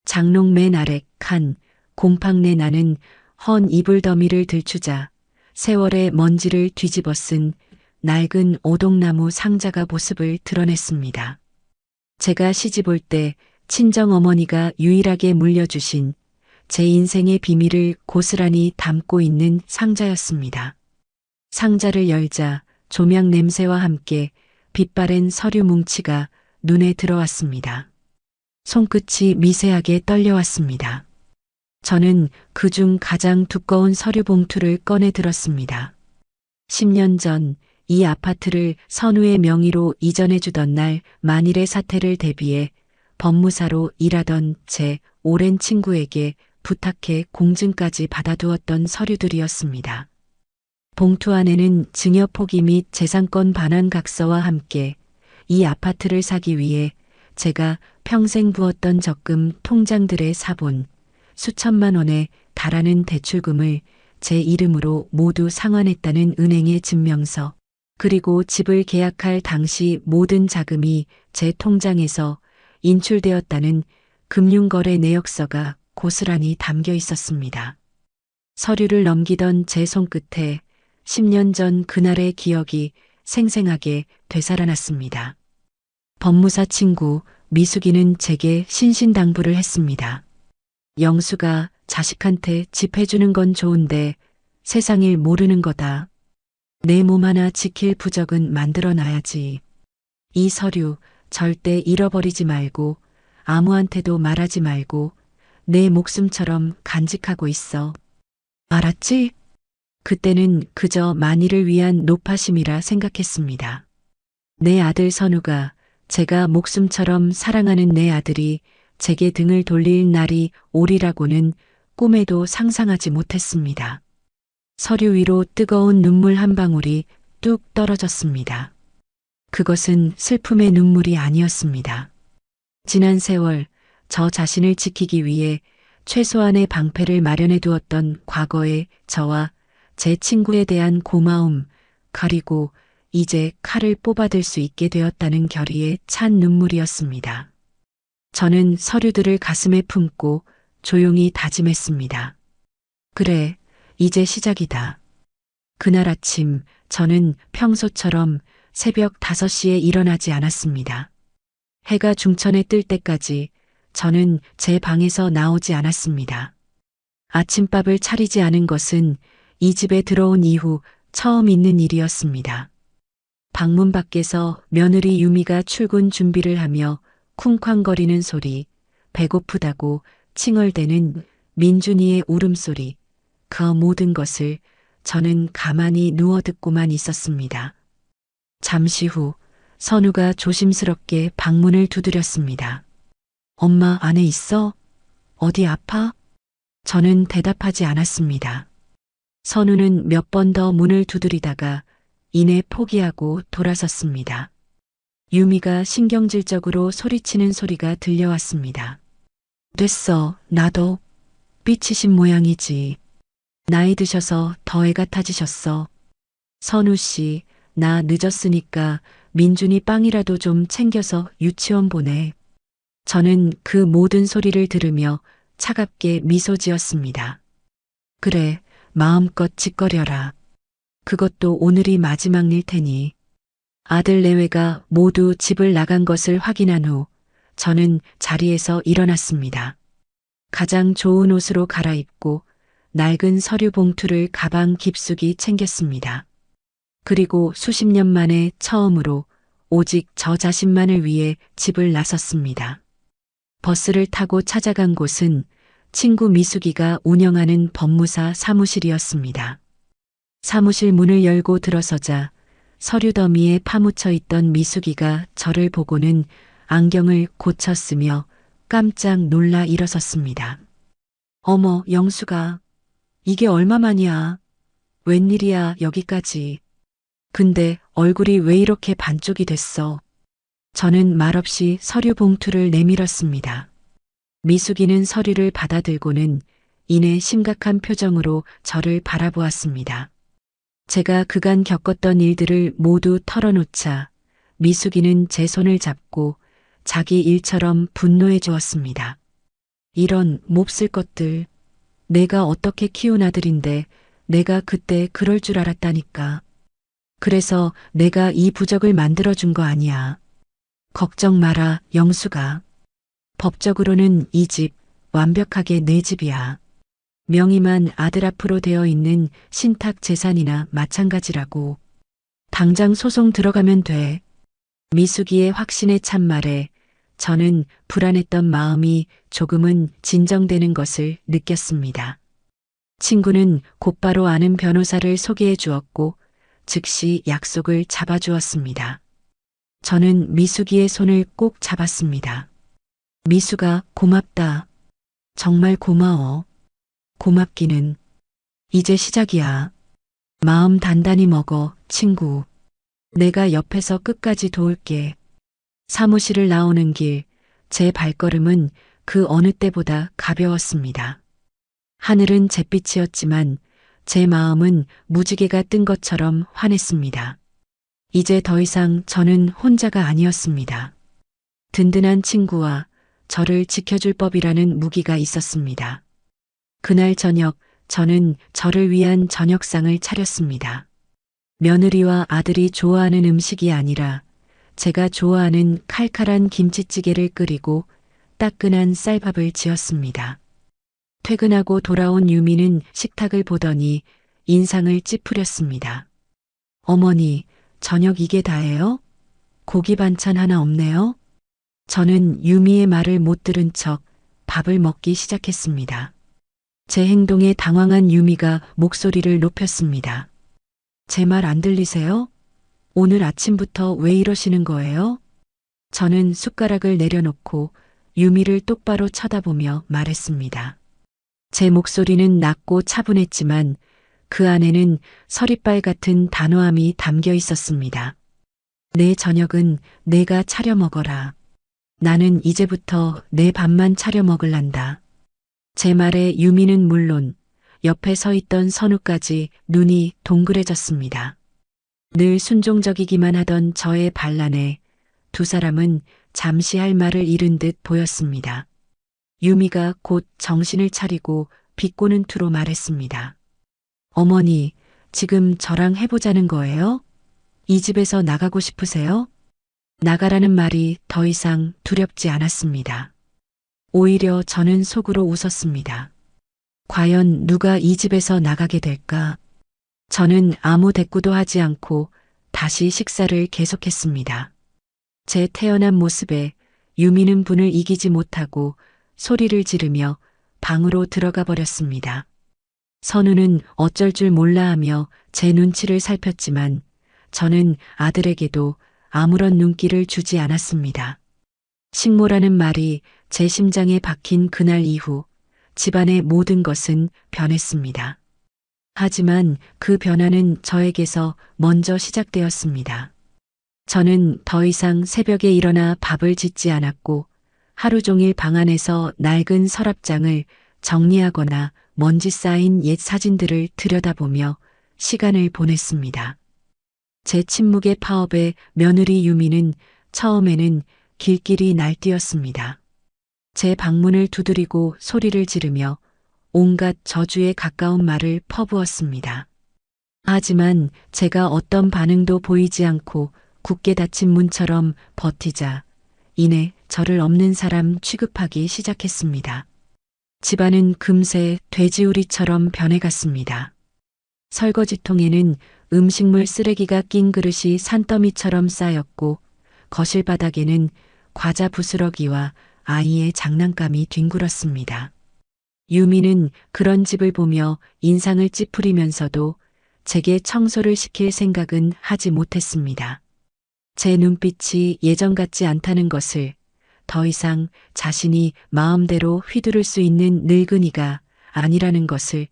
S2: 장롱 맨 아래 칸, 곰팡내 나는 헌 이불 더미를 들추자 세월의 먼지를 뒤집어 쓴 낡은 오동나무 상자가 모습을 드러냈습니다. 제가 시집올 때 친정어머니가 유일하게 물려주신 제 인생의 비밀을 고스란히 담고 있는 상자였습니다. 상자를 열자 조명 냄새와 함께 빛바랜 서류 뭉치가 눈에 들어왔습니다. 손끝이 미세하게 떨려왔습니다. 저는 그중 가장 두꺼운 서류 봉투를 꺼내 들었습니다. 10년 전 이 아파트를 선우의 명의로 이전해 주던 날 만일의 사태를 대비해 법무사로 일하던 제 오랜 친구에게 부탁해 공증까지 받아두었던 서류들이었습니다. 봉투 안에는 증여 포기 및 재산권 반환 각서와 함께 이 아파트를 사기 위해 제가 평생 부었던 적금 통장들의 사본, 수천만 원에 달하는 대출금을 제 이름으로 모두 상환했다는 은행의 증명서, 그리고 집을 계약할 당시 모든 자금이 제 통장에서 인출되었다는 금융거래 내역서가 고스란히 담겨 있었습니다. 서류를 넘기던 제 손끝에 10년 전 그날의 기억이 생생하게 되살아났습니다. 법무사 친구 미숙이는 제게 신신당부를 했습니다. 영수가 자식한테 집 해주는 건 좋은데 세상일 모르는 거다. 내 몸 하나 지킬 부적은 만들어놔야지. 이 서류 절대 잃어버리지 말고 아무한테도 말하지 말고 내 목숨처럼 간직하고 있어. 알았지? 그때는 그저 만일을 위한 노파심이라 생각했습니다. 내 아들 선우가, 제가 목숨처럼 사랑하는 내 아들이 제게 등을 돌릴 날이 오리라고는 꿈에도 상상하지 못했습니다. 서류 위로 뜨거운 눈물 한 방울이 뚝 떨어졌습니다. 그것은 슬픔의 눈물이 아니었습니다. 지난 세월 저 자신을 지키기 위해 최소한의 방패를 마련해 두었던 과거의 저와 제 친구에 대한 고마움, 그리고 이제 칼을 뽑아들 수 있게 되었다는 결의에 찬 눈물이었습니다. 저는 서류들을 가슴에 품고 조용히 다짐했습니다. 그래, 이제 시작이다. 그날 아침 저는 평소처럼 새벽 5시에 일어나지 않았습니다. 해가 중천에 뜰 때까지 저는 제 방에서 나오지 않았습니다. 아침밥을 차리지 않은 것은 이 집에 들어온 이후 처음 있는 일이었습니다. 방문 밖에서 며느리 유미가 출근 준비를 하며 쿵쾅거리는 소리, 배고프다고 칭얼대는 민준이의 울음소리, 그 모든 것을 저는 가만히 누워 듣고만 있었습니다. 잠시 후 선우가 조심스럽게 방문을 두드렸습니다. 엄마 안에 있어? 어디 아파? 저는 대답하지 않았습니다. 선우는 몇 번 더 문을 두드리다가 이내 포기하고 돌아섰습니다. 유미가 신경질적으로 소리치는 소리가 들려왔습니다. 됐어, 나도. 삐치신 모양이지. 나이 드셔서 더 애 같아지셨어. 선우 씨, 나 늦었으니까 민준이 빵이라도 좀 챙겨서 유치원 보내. 저는 그 모든 소리를 들으며 차갑게 미소 지었습니다. 그래, 마음껏 짓거려라. 그것도 오늘이 마지막 일 테니. 아들 내외가 모두 집을 나간 것을 확인한 후 저는 자리에서 일어났습니다. 가장 좋은 옷으로 갈아입고 낡은 서류 봉투를 가방 깊숙이 챙겼습니다. 그리고 수십 년 만에 처음으로 오직 저 자신만을 위해 집을 나섰습니다. 버스를 타고 찾아간 곳은 친구 미숙이가 운영하는 법무사 사무실이었습니다. 사무실 문을 열고 들어서자 서류 더미에 파묻혀 있던 미숙이가 저를 보고는 안경을 고쳤으며 깜짝 놀라 일어섰습니다. 어머, 영수가. 이게 얼마만이야? 웬일이야, 여기까지. 근데 얼굴이 왜 이렇게 반쪽이 됐어? 저는 말없이 서류 봉투를 내밀었습니다. 미숙이는 서류를 받아들고는 이내 심각한 표정으로 저를 바라보았습니다. 제가 그간 겪었던 일들을 모두 털어놓자 미숙이는 제 손을 잡고 자기 일처럼 분노해 주었습니다. 이런 몹쓸 것들. 내가 어떻게 키운 아들인데 내가 그때 그럴 줄 알았다니까. 그래서 내가 이 부적을 만들어준 거 아니야. 걱정 마라, 영수가. 법적으로는 이 집 완벽하게 내 집이야. 명의만 아들 앞으로 되어 있는 신탁 재산이나 마찬가지라고. 당장 소송 들어가면 돼. 미숙이의 확신에 찬 말에 저는 불안했던 마음이 조금은 진정되는 것을 느꼈습니다. 친구는 곧바로 아는 변호사를 소개해 주었고 즉시 약속을 잡아주었습니다. 저는 미숙이의 손을 꼭 잡았습니다. 미숙아, 고맙다. 정말 고마워. 고맙기는. 이제 시작이야. 마음 단단히 먹어, 친구. 내가 옆에서 끝까지 도울게. 사무실을 나오는 길, 제 발걸음은 그 어느 때보다 가벼웠습니다. 하늘은 잿빛이었지만 제 마음은 무지개가 뜬 것처럼 환했습니다. 이제 더 이상 저는 혼자가 아니었습니다. 든든한 친구와 저를 지켜줄 법이라는 무기가 있었습니다. 그날 저녁 저는 저를 위한 저녁상을 차렸습니다. 며느리와 아들이 좋아하는 음식이 아니라 제가 좋아하는 칼칼한 김치찌개를 끓이고 따끈한 쌀밥을 지었습니다. 퇴근하고 돌아온 유미는 식탁을 보더니 인상을 찌푸렸습니다. 어머니, 저녁 이게 다예요? 고기 반찬 하나 없네요? 저는 유미의 말을 못 들은 척 밥을 먹기 시작했습니다. 제 행동에 당황한 유미가 목소리를 높였습니다. 제 말 안 들리세요? 오늘 아침부터 왜 이러시는 거예요? 저는 숟가락을 내려놓고 유미를 똑바로 쳐다보며 말했습니다. 제 목소리는 낮고 차분했지만 그 안에는 서리빨 같은 단호함이 담겨 있었습니다. 내 저녁은 내가 차려 먹어라. 나는 이제부터 내 밥만 차려 먹을란다. 제 말에 유미는 물론 옆에 서 있던 선우까지 눈이 동그래졌습니다. 늘 순종적이기만 하던 저의 반란에 두 사람은 잠시 할 말을 잃은 듯 보였습니다. 유미가 곧 정신을 차리고 비꼬는 투로 말했습니다. 어머니, 지금 저랑 해보자는 거예요? 이 집에서 나가고 싶으세요? 나가라는 말이 더 이상 두렵지 않았습니다. 오히려 저는 속으로 웃었습니다. 과연 누가 이 집에서 나가게 될까? 저는 아무 대꾸도 하지 않고 다시 식사를 계속했습니다. 제 태연한 모습에 유미는 분을 이기지 못하고 소리를 지르며 방으로 들어가 버렸습니다. 선우는 어쩔 줄 몰라 하며 제 눈치를 살폈지만 저는 아들에게도 아무런 눈길을 주지 않았습니다. 식모라는 말이 제 심장에 박힌 그날 이후 집안의 모든 것은 변했습니다. 하지만 그 변화는 저에게서 먼저 시작되었습니다. 저는 더 이상 새벽에 일어나 밥을 짓지 않았고 하루 종일 방 안에서 낡은 서랍장을 정리하거나 먼지 쌓인 옛 사진들을 들여다보며 시간을 보냈습니다. 제 침묵의 파업에 며느리 유미는 처음에는 길길이 날뛰었습니다. 제 방문을 두드리고 소리를 지르며 온갖 저주에 가까운 말을 퍼부었습니다. 하지만 제가 어떤 반응도 보이지 않고 굳게 닫힌 문처럼 버티자 이내 저를 없는 사람 취급하기 시작했습니다. 집안은 금세 돼지우리처럼 변해갔습니다. 설거지통에는 음식물 쓰레기가 낀 그릇이 산더미처럼 쌓였고 거실 바닥에는 과자 부스러기와 아이의 장난감이 뒹굴었습니다. 유미는 그런 집을 보며 인상을 찌푸리면서도 제게 청소를 시킬 생각은 하지 못했습니다. 제 눈빛이 예전 같지 않다는 것을, 더 이상 자신이 마음대로 휘두를 수 있는 늙은이가 아니라는 것을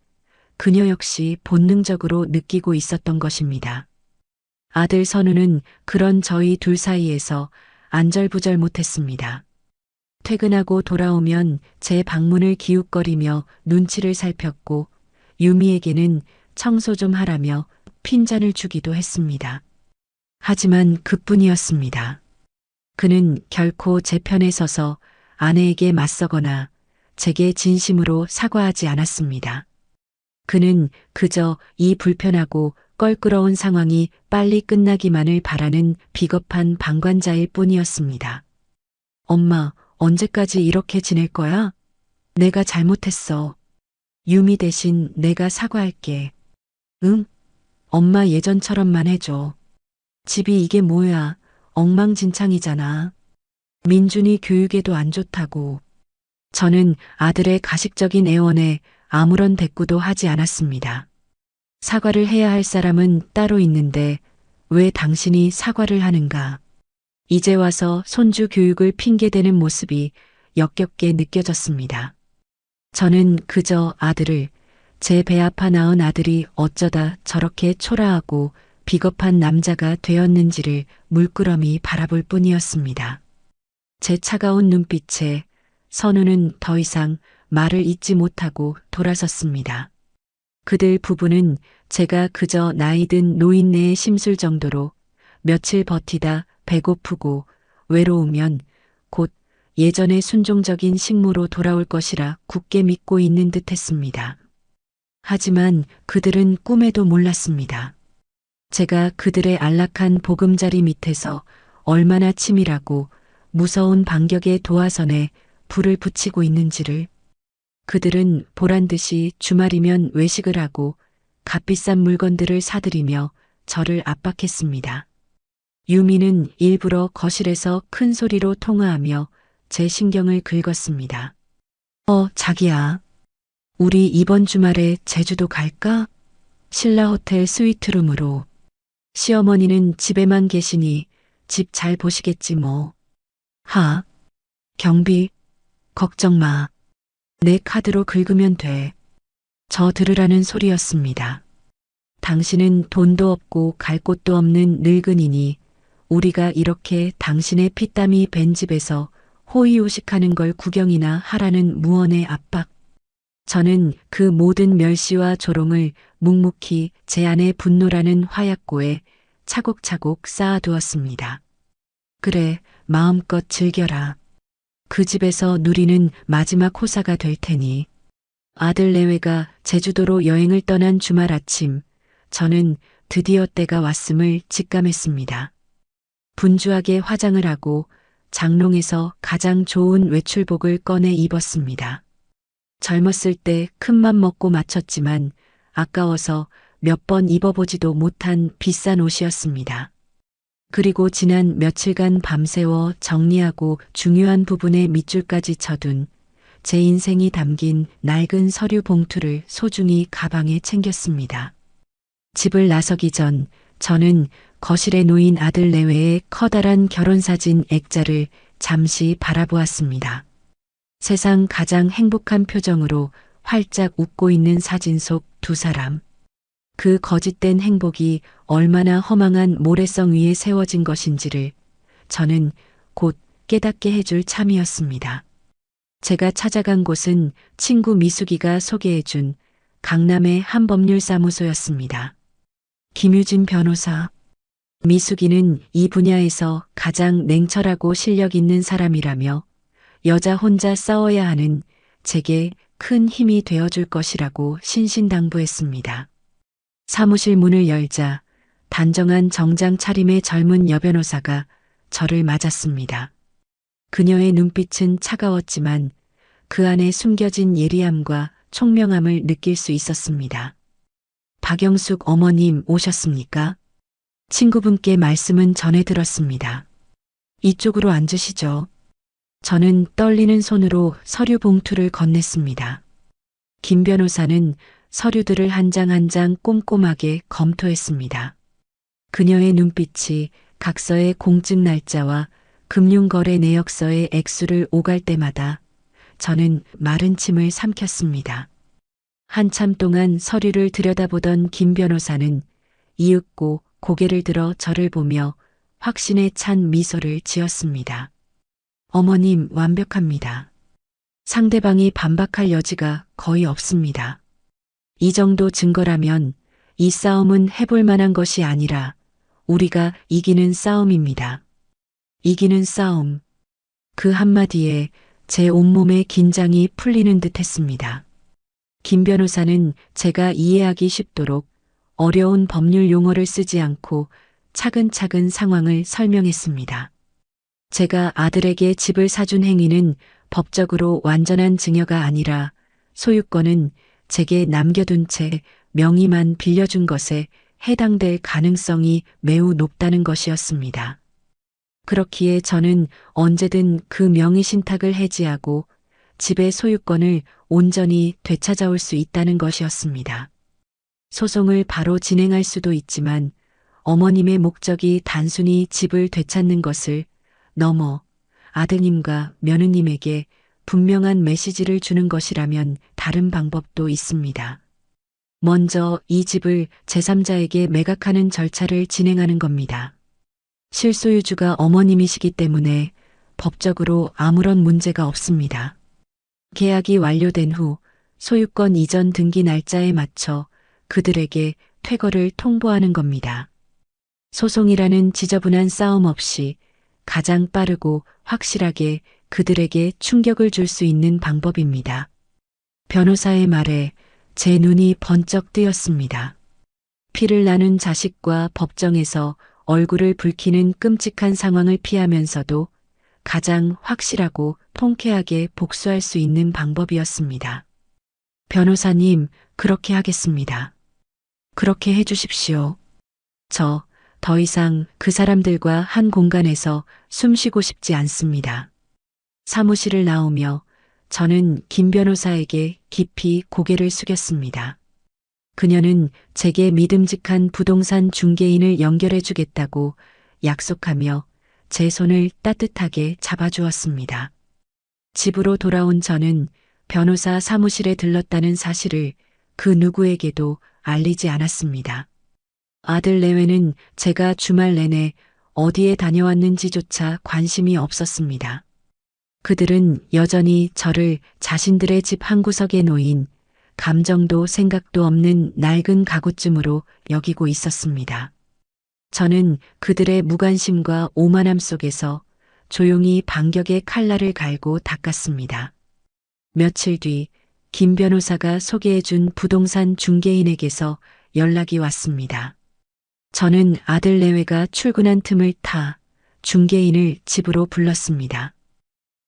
S2: 그녀 역시 본능적으로 느끼고 있었던 것입니다. 아들 선우는 그런 저희 둘 사이에서 안절부절 못했습니다. 퇴근하고 돌아오면 제 방문을 기웃거리며 눈치를 살폈고 유미에게는 청소 좀 하라며 핀잔을 주기도 했습니다. 하지만 그뿐이었습니다. 그는 결코 제 편에 서서 아내에게 맞서거나 제게 진심으로 사과하지 않았습니다. 그는 그저 이 불편하고 껄끄러운 상황이 빨리 끝나기만을 바라는 비겁한 방관자일 뿐이었습니다. 엄마, 언제까지 이렇게 지낼 거야? 내가 잘못했어. 유미 대신 내가 사과할게. 응? 엄마 예전처럼만 해줘. 집이 이게 뭐야? 엉망진창이잖아. 민준이 교육에도 안 좋다고. 저는 아들의 가식적인 애원에 아무런 대꾸도 하지 않았습니다. 사과를 해야 할 사람은 따로 있는데 왜 당신이 사과를 하는가? 이제 와서 손주 교육을 핑계대는 모습이 역겹게 느껴졌습니다. 저는 그저 아들을, 제 배 아파 낳은 아들이 어쩌다 저렇게 초라하고 비겁한 남자가 되었는지를 물끄러미 바라볼 뿐이었습니다. 제 차가운 눈빛에 선우는 더 이상 말을 잇지 못하고 돌아섰습니다. 그들 부부는 제가 그저 나이든 노인네에 심술 정도로 며칠 버티다 배고프고 외로우면 곧 예전의 순종적인 식모로 돌아올 것이라 굳게 믿고 있는 듯 했습니다. 하지만 그들은 꿈에도 몰랐습니다. 제가 그들의 안락한 보금자리 밑에서 얼마나 치밀하고 무서운 반격의 도화선에 불을 붙이고 있는지를. 그들은 보란듯이 주말이면 외식을 하고 값비싼 물건들을 사들이며 저를 압박했습니다. 유미는 일부러 거실에서 큰 소리로 통화하며 제 신경을 긁었습니다. 자기야. 우리 이번 주말에 제주도 갈까? 신라 호텔 스위트룸으로. 시어머니는 집에만 계시니 집 잘 보시겠지 뭐. 경비, 걱정 마. 내 카드로 긁으면 돼. 저 들으라는 소리였습니다. 당신은 돈도 없고 갈 곳도 없는 늙은이니 우리가 이렇게 당신의 피땀이 밴 집에서 호의호식하는 걸 구경이나 하라는 무언의 압박. 저는 그 모든 멸시와 조롱을 묵묵히 제 안의 분노라는 화약고에 차곡차곡 쌓아두었습니다. 그래, 마음껏 즐겨라. 그 집에서 누리는 마지막 호사가 될 테니. 아들 내외가 제주도로 여행을 떠난 주말 아침, 저는 드디어 때가 왔음을 직감했습니다. 분주하게 화장을 하고 장롱에서 가장 좋은 외출복을 꺼내 입었습니다. 젊었을 때 큰맘 먹고 맞췄지만 아까워서 몇 번 입어보지도 못한 비싼 옷이었습니다. 그리고 지난 며칠간 밤새워 정리하고 중요한 부분에 밑줄까지 쳐둔 제 인생이 담긴 낡은 서류 봉투를 소중히 가방에 챙겼습니다. 집을 나서기 전 저는 거실에 놓인 아들 내외의 커다란 결혼사진 액자를 잠시 바라보았습니다. 세상 가장 행복한 표정으로 활짝 웃고 있는 사진 속 두 사람. 그 거짓된 행복이 얼마나 허망한 모래성 위에 세워진 것인지를 저는 곧 깨닫게 해줄 참이었습니다. 제가 찾아간 곳은 친구 미숙이가 소개해준 강남의 한 법률사무소였습니다. 김유진 변호사. 미숙이는 이 분야에서 가장 냉철하고 실력 있는 사람이라며 여자 혼자 싸워야 하는 제게 큰 힘이 되어줄 것이라고 신신당부했습니다. 사무실 문을 열자 단정한 정장 차림의 젊은 여변호사가 저를 맞았습니다. 그녀의 눈빛은 차가웠지만 그 안에 숨겨진 예리함과 총명함을 느낄 수 있었습니다. 박영숙 어머님 오셨습니까? 친구분께 말씀은 전해 들었습니다. 이쪽으로 앉으시죠. 저는 떨리는 손으로 서류 봉투를 건넸습니다. 김 변호사는 서류들을 한 장 한 장 꼼꼼하게 검토했습니다. 그녀의 눈빛이 각서의 공증 날짜와 금융거래 내역서의 액수를 오갈 때마다 저는 마른 침을 삼켰습니다. 한참 동안 서류를 들여다보던 김 변호사는 이윽고 고개를 들어 저를 보며 확신에 찬 미소를 지었습니다. 어머님, 완벽합니다. 상대방이 반박할 여지가 거의 없습니다. 이 정도 증거라면 이 싸움은 해볼 만한 것이 아니라 우리가 이기는 싸움입니다. 이기는 싸움. 그 한마디에 제 온몸의 긴장이 풀리는 듯 했습니다. 김 변호사는 제가 이해하기 쉽도록 어려운 법률 용어를 쓰지 않고 차근차근 상황을 설명했습니다. 제가 아들에게 집을 사준 행위는 법적으로 완전한 증여가 아니라 소유권은 제게 남겨둔 채 명의만 빌려준 것에 해당될 가능성이 매우 높다는 것이었습니다. 그렇기에 저는 언제든 그 명의 신탁을 해지하고 집의 소유권을 온전히 되찾아올 수 있다는 것이었습니다. 소송을 바로 진행할 수도 있지만 어머님의 목적이 단순히 집을 되찾는 것을 넘어 아드님과 며느님에게 분명한 메시지를 주는 것이라면 다른 방법도 있습니다. 먼저 이 집을 제3자에게 매각하는 절차를 진행하는 겁니다. 실소유주가 어머님이시기 때문에 법적으로 아무런 문제가 없습니다. 계약이 완료된 후 소유권 이전 등기 날짜에 맞춰 그들에게 퇴거를 통보하는 겁니다. 소송이라는 지저분한 싸움 없이 가장 빠르고 확실하게 그들에게 충격을 줄 수 있는 방법입니다. 변호사의 말에 제 눈이 번쩍 뜨였습니다. 피를 나눈 자식과 법정에서 얼굴을 붉히는 끔찍한 상황을 피하면서도 가장 확실하고 통쾌하게 복수할 수 있는 방법이었습니다. 변호사님, 그렇게 하겠습니다. 그렇게 해주십시오. 저 더 이상 그 사람들과 한 공간에서 숨 쉬고 싶지 않습니다. 사무실을 나오며 저는 김 변호사에게 깊이 고개를 숙였습니다. 그녀는 제게 믿음직한 부동산 중개인을 연결해 주겠다고 약속하며 제 손을 따뜻하게 잡아주었습니다. 집으로 돌아온 저는 변호사 사무실에 들렀다는 사실을 그 누구에게도 알리지 않았습니다. 아들 내외는 제가 주말 내내 어디에 다녀왔는지조차 관심이 없었습니다. 그들은 여전히 저를 자신들의 집 한구석에 놓인 감정도 생각도 없는 낡은 가구쯤으로 여기고 있었습니다. 저는 그들의 무관심과 오만함 속에서 조용히 반격의 칼날을 갈고 닦았습니다. 며칠 뒤 김 변호사가 소개해준 부동산 중개인에게서 연락이 왔습니다. 저는 아들 내외가 출근한 틈을 타 중개인을 집으로 불렀습니다.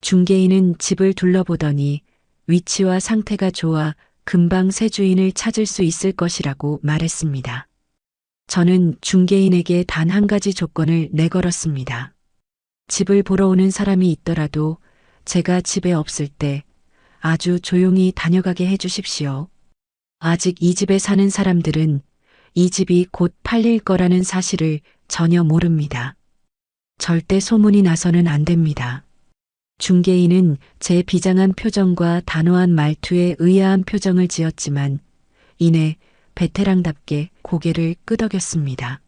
S2: 중개인은 집을 둘러보더니 위치와 상태가 좋아 금방 새 주인을 찾을 수 있을 것이라고 말했습니다. 저는 중개인에게 단 한 가지 조건을 내걸었습니다. 집을 보러 오는 사람이 있더라도 제가 집에 없을 때 아주 조용히 다녀가게 해주십시오. 아직 이 집에 사는 사람들은 이 집이 곧 팔릴 거라는 사실을 전혀 모릅니다. 절대 소문이 나서는 안 됩니다. 중개인은 제 비장한 표정과 단호한 말투에 의아한 표정을 지었지만 이내 베테랑답게 고개를 끄덕였습니다.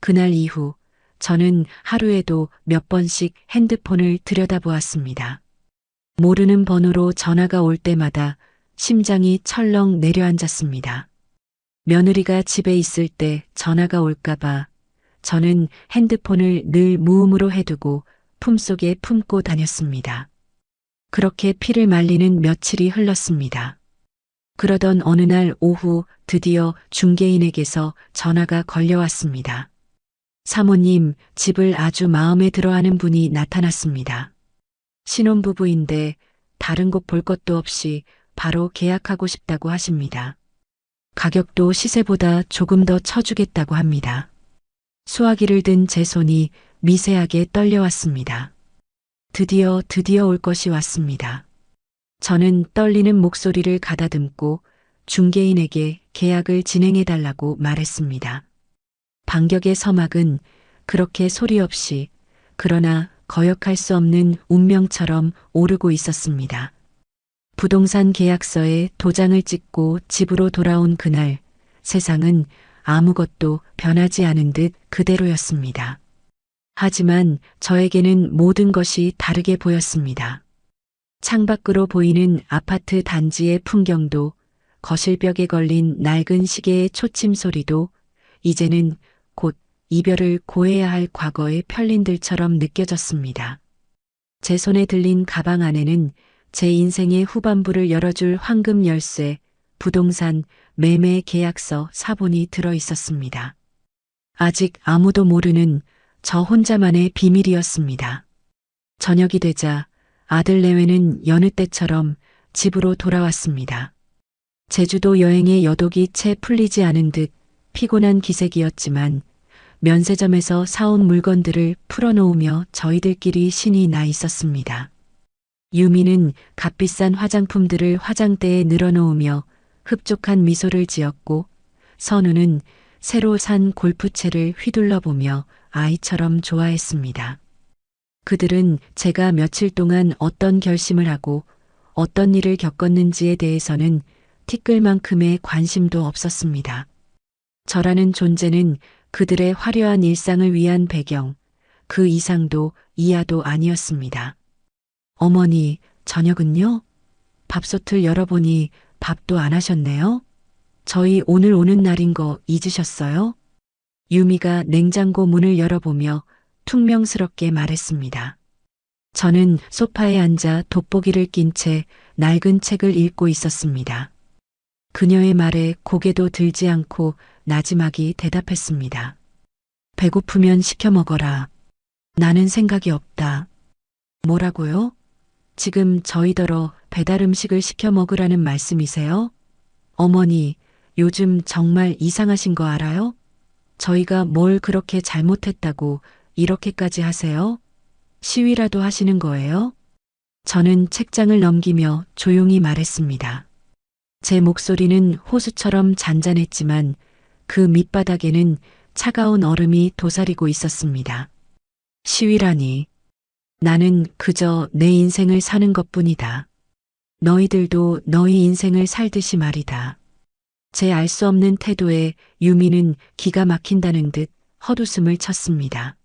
S2: 그날 이후 저는 하루에도 몇 번씩 핸드폰을 들여다보았습니다. 모르는 번호로 전화가 올 때마다 심장이 철렁 내려앉았습니다. 며느리가 집에 있을 때 전화가 올까봐 저는 핸드폰을 늘 무음으로 해두고 품속에 품고 다녔습니다. 그렇게 피를 말리는 며칠이 흘렀습니다. 그러던 어느 날 오후 드디어 중개인에게서 전화가 걸려왔습니다. 사모님, 집을 아주 마음에 들어하는 분이 나타났습니다. 신혼부부인데 다른 곳 볼 것도 없이 바로 계약하고 싶다고 하십니다. 가격도 시세보다 조금 더 쳐주겠다고 합니다. 수화기를 든 제 손이 미세하게 떨려왔습니다. 드디어 올 것이 왔습니다. 저는 떨리는 목소리를 가다듬고 중개인에게 계약을 진행해달라고 말했습니다. 반격의 서막은 그렇게 소리 없이 그러나 거역할 수 없는 운명처럼 오르고 있었습니다. 부동산 계약서에 도장을 찍고 집으로 돌아온 그날 세상은 아무것도 변하지 않은 듯 그대로였습니다. 하지만 저에게는 모든 것이 다르게 보였습니다. 창밖으로 보이는 아파트 단지의 풍경도 거실벽에 걸린 낡은 시계의 초침 소리도 이제는 곧 이별을 고해야 할 과거의 편린들처럼 느껴졌습니다. 제 손에 들린 가방 안에는 제 인생의 후반부를 열어줄 황금 열쇠, 부동산 매매 계약서 사본이 들어 있었습니다. 아직 아무도 모르는 저 혼자만의 비밀이었습니다. 저녁이 되자 아들 내외는 여느 때처럼 집으로 돌아왔습니다. 제주도 여행의 여독이 채 풀리지 않은 듯 피곤한 기색이었지만 면세점에서 사온 물건들을 풀어놓으며 저희들끼리 신이 나 있었습니다. 유미는 값비싼 화장품들을 화장대에 늘어놓으며 흡족한 미소를 지었고 선우는 새로 산 골프채를 휘둘러 보며 아이처럼 좋아했습니다. 그들은 제가 며칠 동안 어떤 결심을 하고 어떤 일을 겪었는지에 대해서는 티끌만큼의 관심도 없었습니다. 저라는 존재는 그들의 화려한 일상을 위한 배경, 그 이상도 이하도 아니었습니다. 어머니, 저녁은요? 밥솥을 열어보니 밥도 안 하셨네요? 저희 오늘 오는 날인 거 잊으셨어요? 유미가 냉장고 문을 열어보며 퉁명스럽게 말했습니다. 저는 소파에 앉아 돋보기를 낀 채 낡은 책을 읽고 있었습니다. 그녀의 말에 고개도 들지 않고 나지막이 대답했습니다. 배고프면 시켜 먹어라. 나는 생각이 없다. 뭐라고요? 지금 저희더러 배달 음식을 시켜 먹으라는 말씀이세요? 어머니, 요즘 정말 이상하신 거 알아요? 저희가 뭘 그렇게 잘못했다고 이렇게까지 하세요? 시위라도 하시는 거예요? 저는 책장을 넘기며 조용히 말했습니다. 제 목소리는 호수처럼 잔잔했지만 그 밑바닥에는 차가운 얼음이 도사리고 있었습니다. 시위라니. 나는 그저 내 인생을 사는 것뿐이다. 너희들도 너희 인생을 살듯이 말이다. 제 알 수 없는 태도에 유미는 기가 막힌다는 듯 헛웃음을 쳤습니다.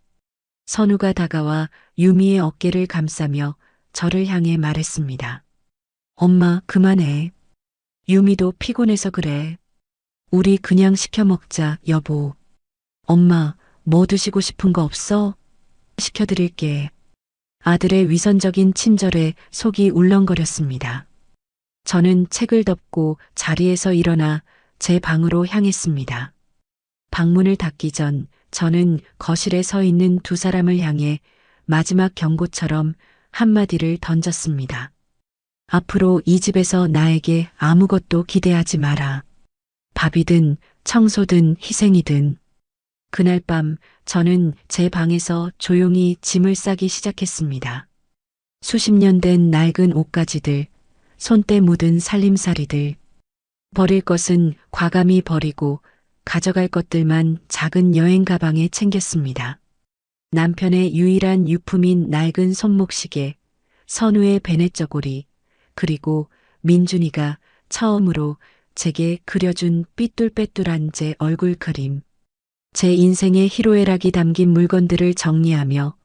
S2: 선우가 다가와 유미의 어깨를 감싸며 저를 향해 말했습니다. 엄마, 그만해. 유미도 피곤해서 그래. 우리 그냥 시켜 먹자, 여보. 엄마, 뭐 드시고 싶은 거 없어? 시켜드릴게. 아들의 위선적인 친절에 속이 울렁거렸습니다. 저는 책을 덮고 자리에서 일어나 제 방으로 향했습니다. 방문을 닫기 전 저는 거실에 서 있는 두 사람을 향해 마지막 경고처럼 한마디를 던졌습니다. 앞으로 이 집에서 나에게 아무것도 기대하지 마라. 밥이든 청소든 희생이든. 그날 밤 저는 제 방에서 조용히 짐을 싸기 시작했습니다. 수십 년 된 낡은 옷가지들, 손때 묻은 살림살이들. 버릴 것은 과감히 버리고 가져갈 것들만 작은 여행 가방에 챙겼습니다. 남편의 유일한 유품인 낡은 손목시계, 선우의 베넷 저고리, 그리고 민준이가 처음으로 제게 그려준 삐뚤빼뚤한 제 얼굴 그림. 제 인생의 희로애락이 담긴 물건들을 정리하며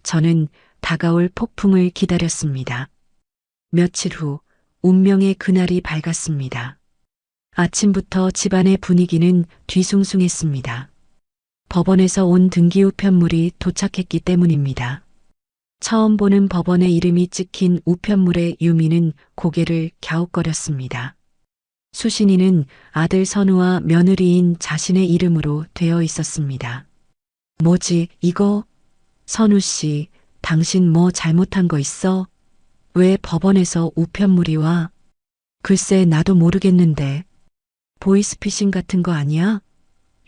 S2: 저는 다가올 폭풍을 기다렸습니다. 며칠 후 운명의 그날이 밝았습니다. 아침부터 집안의 분위기는 뒤숭숭했습니다. 법원에서 온 등기 우편물이 도착했기 때문입니다. 처음 보는 법원의 이름이 찍힌 우편물에 유미는 고개를 갸웃거렸습니다. 수신인은 아들 선우와 며느리인 자신의 이름으로 되어 있었습니다. 뭐지, 이거? 선우 씨, 당신 뭐 잘못한 거 있어? 왜 법원에서 우편물이 와? 글쎄, 나도 모르겠는데. 보이스피싱 같은 거 아니야?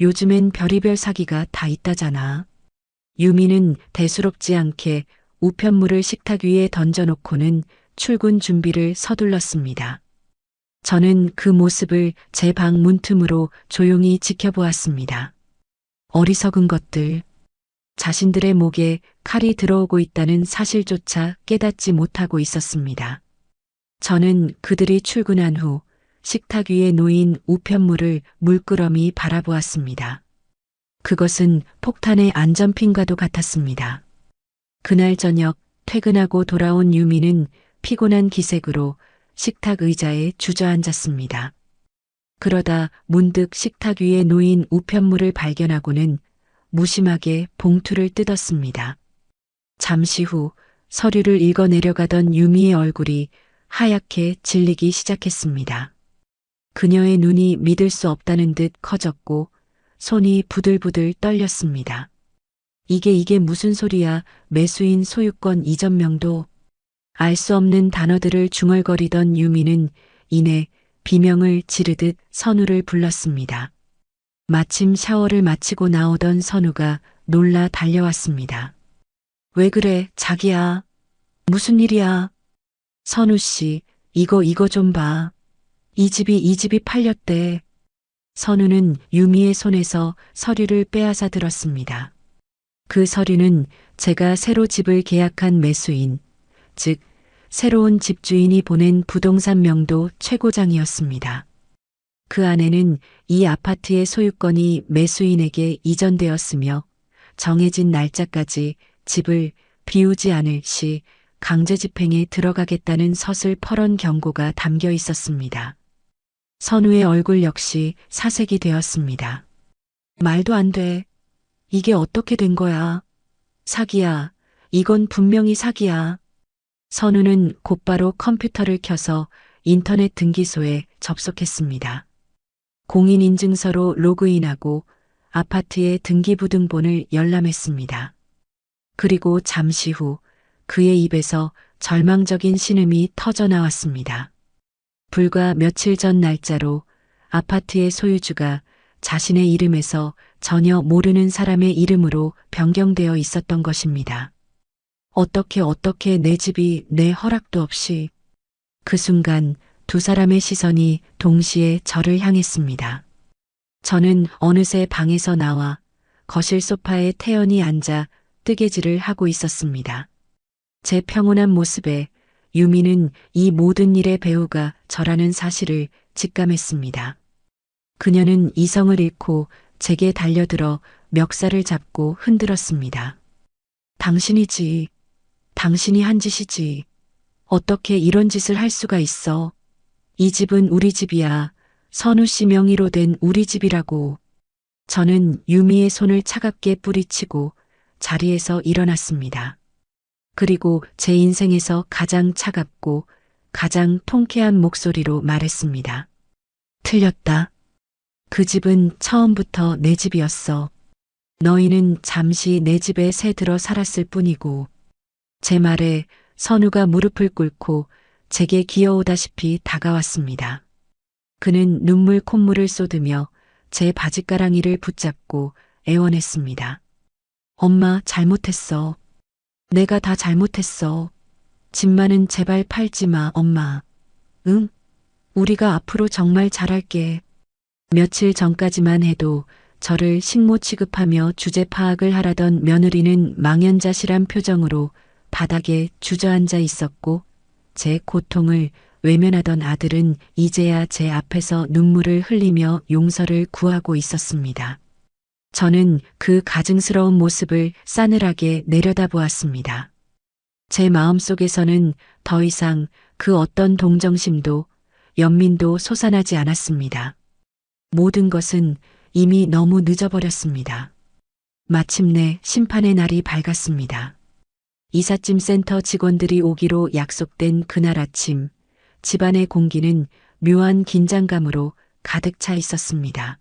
S2: 요즘엔 별의별 사기가 다 있다잖아. 유미는 대수롭지 않게 우편물을 식탁 위에 던져놓고는 출근 준비를 서둘렀습니다. 저는 그 모습을 제 방 문틈으로 조용히 지켜보았습니다. 어리석은 것들. 자신들의 목에 칼이 들어오고 있다는 사실조차 깨닫지 못하고 있었습니다. 저는 그들이 출근한 후 식탁 위에 놓인 우편물을 물끄러미 바라보았습니다. 그것은 폭탄의 안전핀과도 같았습니다. 그날 저녁 퇴근하고 돌아온 유미는 피곤한 기색으로 식탁 의자에 주저앉았습니다. 그러다 문득 식탁 위에 놓인 우편물을 발견하고는 무심하게 봉투를 뜯었습니다. 잠시 후 서류를 읽어 내려가던 유미의 얼굴이 하얗게 질리기 시작했습니다. 그녀의 눈이 믿을 수 없다는 듯 커졌고 손이 부들부들 떨렸습니다. 이게 무슨 소리야. 매수인 소유권 이전명도. 알 수 없는 단어들을 중얼거리던 유미는 이내 비명을 지르듯 선우를 불렀습니다. 마침 샤워를 마치고 나오던 선우가 놀라 달려왔습니다. 왜 그래, 자기야? 무슨 일이야? 선우 씨, 이거 좀 봐. 이 집이 팔렸대. 선우는 유미의 손에서 서류를 빼앗아 들었습니다. 그 서류는 제가 새로 집을 계약한 매수인, 즉 새로운 집주인이 보낸 부동산 명도 최고장이었습니다. 그 안에는 이 아파트의 소유권이 매수인에게 이전되었으며 정해진 날짜까지 집을 비우지 않을 시 강제 집행에 들어가겠다는 서슬퍼런 경고가 담겨 있었습니다. 선우의 얼굴 역시 사색이 되었습니다. 말도 안 돼. 이게 어떻게 된 거야? 사기야. 이건 분명히 사기야. 선우는 곧바로 컴퓨터를 켜서 인터넷 등기소에 접속했습니다. 공인인증서로 로그인하고 아파트의 등기부등본을 열람했습니다. 그리고 잠시 후 그의 입에서 절망적인 신음이 터져 나왔습니다. 불과 며칠 전 날짜로 아파트의 소유주가 자신의 이름에서 전혀 모르는 사람의 이름으로 변경되어 있었던 것입니다. 어떻게 내 집이 내 허락도 없이. 그 순간 두 사람의 시선이 동시에 저를 향했습니다. 저는 어느새 방에서 나와 거실 소파에 태연히 앉아 뜨개질을 하고 있었습니다. 제 평온한 모습에 유미는 이 모든 일의 배우가 저라는 사실을 직감했습니다. 그녀는 이성을 잃고 제게 달려들어 멱살을 잡고 흔들었습니다. 당신이지. 당신이 한 짓이지. 어떻게 이런 짓을 할 수가 있어. 이 집은 우리 집이야. 선우 씨 명의로 된 우리 집이라고. 저는 유미의 손을 차갑게 뿌리치고 자리에서 일어났습니다. 그리고 제 인생에서 가장 차갑고 가장 통쾌한 목소리로 말했습니다. 틀렸다. 그 집은 처음부터 내 집이었어. 너희는 잠시 내 집에 새들어 살았을 뿐이고. 제 말에 선우가 무릎을 꿇고 제게 기어오다시피 다가왔습니다. 그는 눈물 콧물을 쏟으며 제 바짓가랑이를 붙잡고 애원했습니다. 엄마, 잘못했어. 내가 다 잘못했어. 집만은 제발 팔지 마, 엄마. 응? 우리가 앞으로 정말 잘할게. 며칠 전까지만 해도 저를 식모 취급하며 주제 파악을 하라던 며느리는 망연자실한 표정으로 바닥에 주저앉아 있었고, 제 고통을 외면하던 아들은 이제야 제 앞에서 눈물을 흘리며 용서를 구하고 있었습니다. 저는 그 가증스러운 모습을 싸늘하게 내려다보았습니다. 제 마음속에서는 더 이상 그 어떤 동정심도 연민도 솟아나지 않았습니다. 모든 것은 이미 너무 늦어버렸습니다. 마침내 심판의 날이 밝았습니다. 이삿짐 센터 직원들이 오기로 약속된 그날 아침, 집안의 공기는 묘한 긴장감으로 가득 차 있었습니다.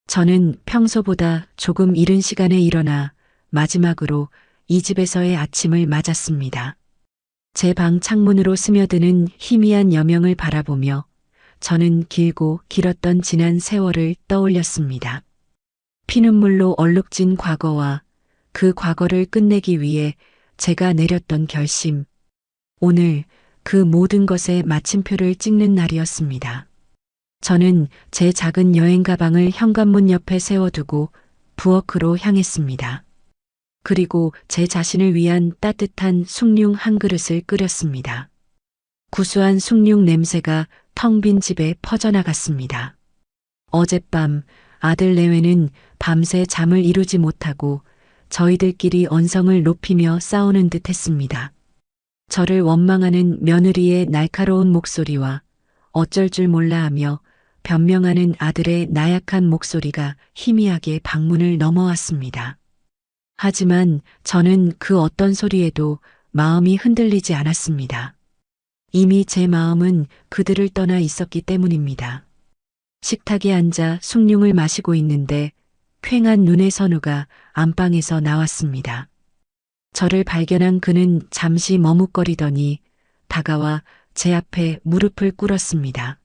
S2: 저는 평소보다 조금 이른 시간에 일어나 마지막으로 이 집에서의 아침을 맞았습니다. 제 방 창문으로 스며드는 희미한 여명을 바라보며 저는 길고 길었던 지난 세월을 떠올렸습니다. 피눈물로 얼룩진 과거와 그 과거를 끝내기 위해 제가 내렸던 결심. 오늘 그 모든 것에 마침표를 찍는 날이었습니다. 저는 제 작은 여행 가방을 현관문 옆에 세워두고 부엌으로 향했습니다. 그리고 제 자신을 위한 따뜻한 숭늉 한 그릇을 끓였습니다. 구수한 숭늉 냄새가 텅 빈 집에 퍼져나갔습니다. 어젯밤 아들 내외는 밤새 잠을 이루지 못하고 저희들끼리 언성을 높이며 싸우는 듯 했습니다. 저를 원망하는 며느리의 날카로운 목소리와 어쩔 줄 몰라 하며 변명하는 아들의 나약한 목소리가 희미하게 방문을 넘어왔습니다. 하지만 저는 그 어떤 소리에도 마음이 흔들리지 않았습니다. 이미 제 마음은 그들을 떠나 있었기 때문입니다. 식탁에 앉아 숭늉을 마시고 있는데 퀭한 눈의 선우가 안방에서 나왔습니다. 저를 발견한 그는 잠시 머뭇거리더니 다가와 제 앞에 무릎을 꿇었습니다.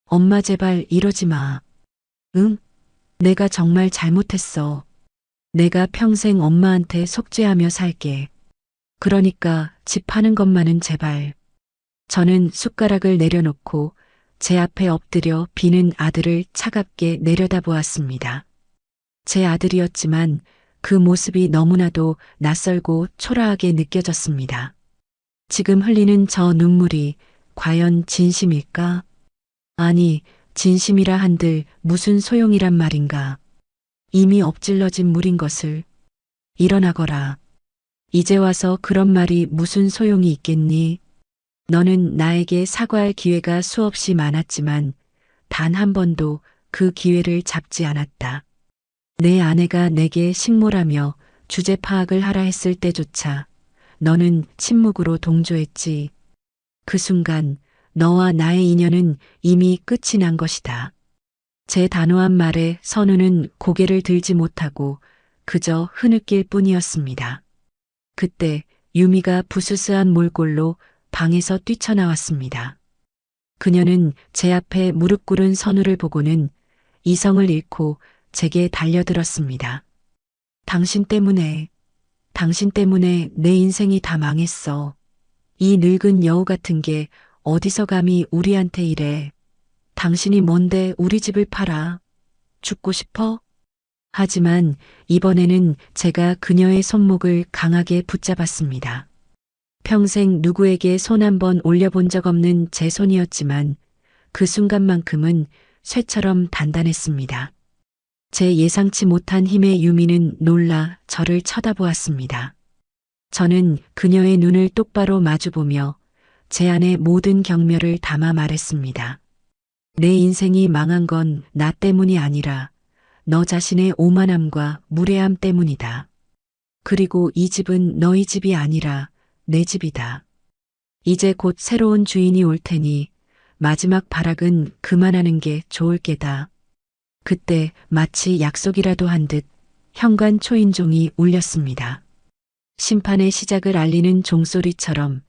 S2: 엄마 제발 이러지 마. 응? 내가 정말 잘못했어. 내가 평생 엄마한테 속죄하며 살게. 그러니까 집 파는 것만은 제발. 저는 숟가락을 내려놓고 제 앞에 엎드려 비는 아들을 차갑게 내려다보았습니다. 제 아들이었지만 그 모습이 너무나도 낯설고 초라하게 느껴졌습니다. 지금 흘리는 저 눈물이 과연 진심일까? 아니, 진심이라 한들 무슨 소용이란 말인가? 이미 엎질러진 물인 것을. 일어나거라. 이제 와서 그런 말이 무슨 소용이 있겠니? 너는 나에게 사과할 기회가 수없이 많았지만 단 한 번도 그 기회를 잡지 않았다. 내 아내가 내게 식모라며 주제 파악을 하라 했을 때조차 너는 침묵으로 동조했지. 그 순간 너와 나의 인연은 이미 끝이 난 것이다. 제 단호한 말에 선우는 고개를 들지 못하고 그저 흐느낄 뿐이었습니다. 그때 유미가 부스스한 몰골로 방에서 뛰쳐나왔습니다. 그녀는 제 앞에 무릎 꿇은 선우를 보고는 이성을 잃고 제게 달려들었습니다. 당신 때문에 내 인생이 다 망했어. 이 늙은 여우 같은 게 어디서 감히 우리한테 이래. 당신이 뭔데 우리 집을 팔아. 죽고 싶어? 하지만 이번에는 제가 그녀의 손목을 강하게 붙잡았습니다. 평생 누구에게 손 한 번 올려본 적 없는 제 손이었지만 그 순간만큼은 쇠처럼 단단했습니다. 제 예상치 못한 힘에 유미는 놀라 저를 쳐다보았습니다. 저는 그녀의 눈을 똑바로 마주보며 제 안의 모든 경멸을 담아 말했습니다. 내 인생이 망한 건 나 때문이 아니라 너 자신의 오만함과 무례함 때문이다. 그리고 이 집은 너희 집이 아니라 내 집이다. 이제 곧 새로운 주인이 올 테니 마지막 발악은 그만하는 게 좋을 게다. 그때 마치 약속이라도 한 듯 현관 초인종이 울렸습니다. 심판의 시작을 알리는 종소리처럼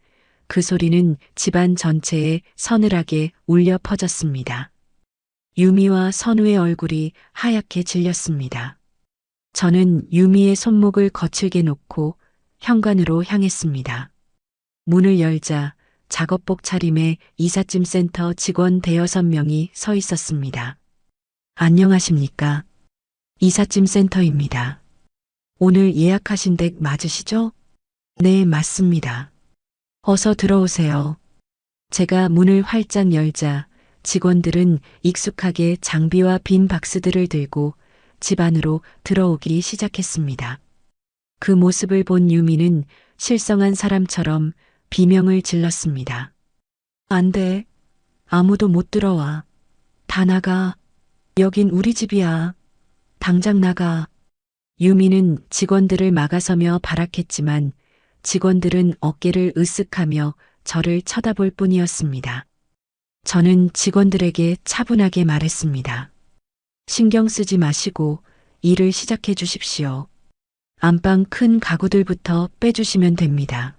S2: 그 소리는 집안 전체에 서늘하게 울려 퍼졌습니다. 유미와 선우의 얼굴이 하얗게 질렸습니다. 저는 유미의 손목을 거칠게 놓고 현관으로 향했습니다. 문을 열자 작업복 차림의 이삿짐 센터 직원 대여섯 명이 서 있었습니다. 안녕하십니까? 이삿짐 센터입니다. 오늘 예약하신 댁 맞으시죠? 네, 맞습니다. 어서 들어오세요. 제가 문을 활짝 열자 직원들은 익숙하게 장비와 빈 박스들을 들고 집 안으로 들어오기 시작했습니다. 그 모습을 본 유미는 실성한 사람처럼 비명을 질렀습니다. 안 돼. 아무도 못 들어와. 다 나가. 여긴 우리 집이야. 당장 나가. 유미는 직원들을 막아서며 발악했지만 직원들은 어깨를 으쓱하며 저를 쳐다볼 뿐이었습니다. 저는 직원들에게 차분하게 말했습니다. 신경 쓰지 마시고 일을 시작해 주십시오. 안방 큰 가구들부터 빼주시면 됩니다.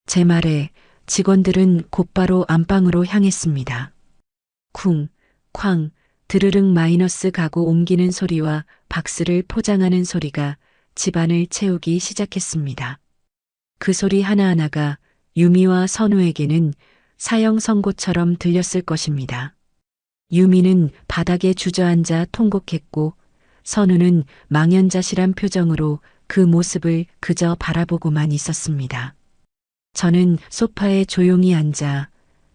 S2: 제 말에 직원들은 곧바로 안방으로 향했습니다. 쿵, 쾅, 드르륵 마이너스 가구 옮기는 소리와 박스를 포장하는 소리가 집안을 채우기 시작했습니다. 그 소리 하나하나가 유미와 선우에게는 사형 선고처럼 들렸을 것입니다. 유미는 바닥에 주저앉아 통곡했고 선우는 망연자실한 표정으로 그 모습을 그저 바라보고만 있었습니다. 저는 소파에 조용히 앉아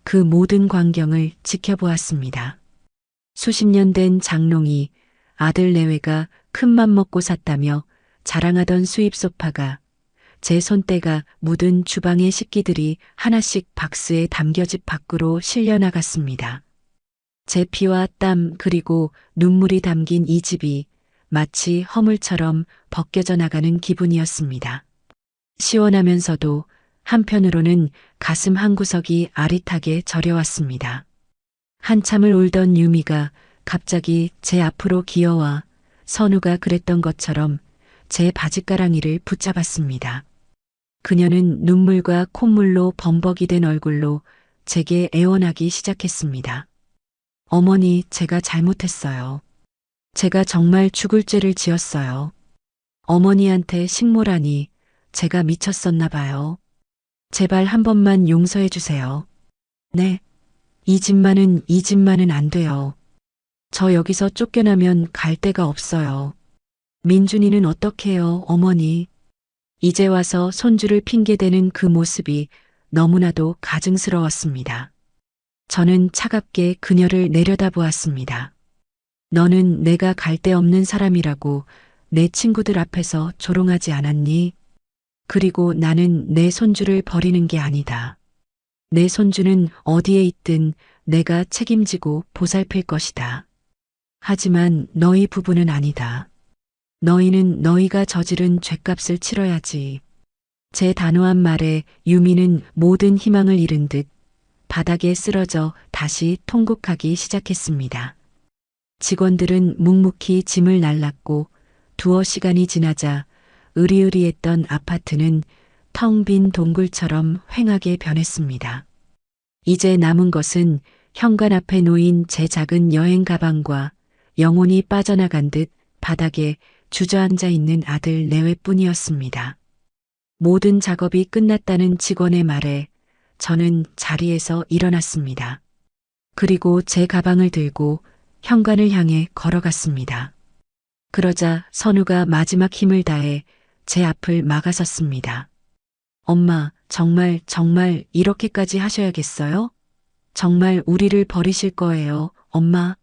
S2: 그 모든 광경을 지켜보았습니다. 수십 년 된 장롱이 아들 내외가 큰맘 먹고 샀다며 자랑하던 수입 소파가 제 손때가 묻은 주방의 식기들이 하나씩 박스에 담겨 집 밖으로 실려 나갔습니다. 제 피와 땀 그리고 눈물이 담긴 이 집이 마치 허물처럼 벗겨져 나가는 기분이었습니다. 시원하면서도 한편으로는 가슴 한구석이 아릿하게 저려왔습니다. 한참을 울던 유미가 갑자기 제 앞으로 기어와 선우가 그랬던 것처럼 제 바짓가랑이를 붙잡았습니다. 그녀는 눈물과 콧물로 범벅이 된 얼굴로 제게 애원하기 시작했습니다. 어머니, 제가 잘못했어요. 제가 정말 죽을 죄를 지었어요. 어머니한테 식모라니 제가 미쳤었나 봐요. 제발 한 번만 용서해 주세요. 네. 이 집만은 안 돼요. 저 여기서 쫓겨나면 갈 데가 없어요. 민준이는 어떡해요, 어머니. 이제 와서 손주를 핑계대는 그 모습이 너무나도 가증스러웠습니다. 저는 차갑게 그녀를 내려다보았습니다. 너는 내가 갈 데 없는 사람이라고 내 친구들 앞에서 조롱하지 않았니? 그리고 나는 내 손주를 버리는 게 아니다. 내 손주는 어디에 있든 내가 책임지고 보살필 것이다. 하지만 너희 부부는 아니다. 너희는 너희가 저지른 죗값을 치러야지. 제 단호한 말에 유미는 모든 희망을 잃은 듯 바닥에 쓰러져 다시 통곡하기 시작했습니다. 직원들은 묵묵히 짐을 날랐고 두어 시간이 지나자 으리으리했던 아파트는 텅 빈 동굴처럼 휑하게 변했습니다. 이제 남은 것은 현관 앞에 놓인 제 작은 여행 가방과 영혼이 빠져나간 듯 바닥에 주저앉아 있는 아들 내외뿐이었습니다. 모든 작업이 끝났다는 직원의 말에 저는 자리에서 일어났습니다. 그리고 제 가방을 들고 현관을 향해 걸어갔습니다. 그러자 선우가 마지막 힘을 다해 제 앞을 막아섰습니다. 엄마, 정말 이렇게까지 하셔야겠어요? 정말 우리를 버리실 거예요, 엄마?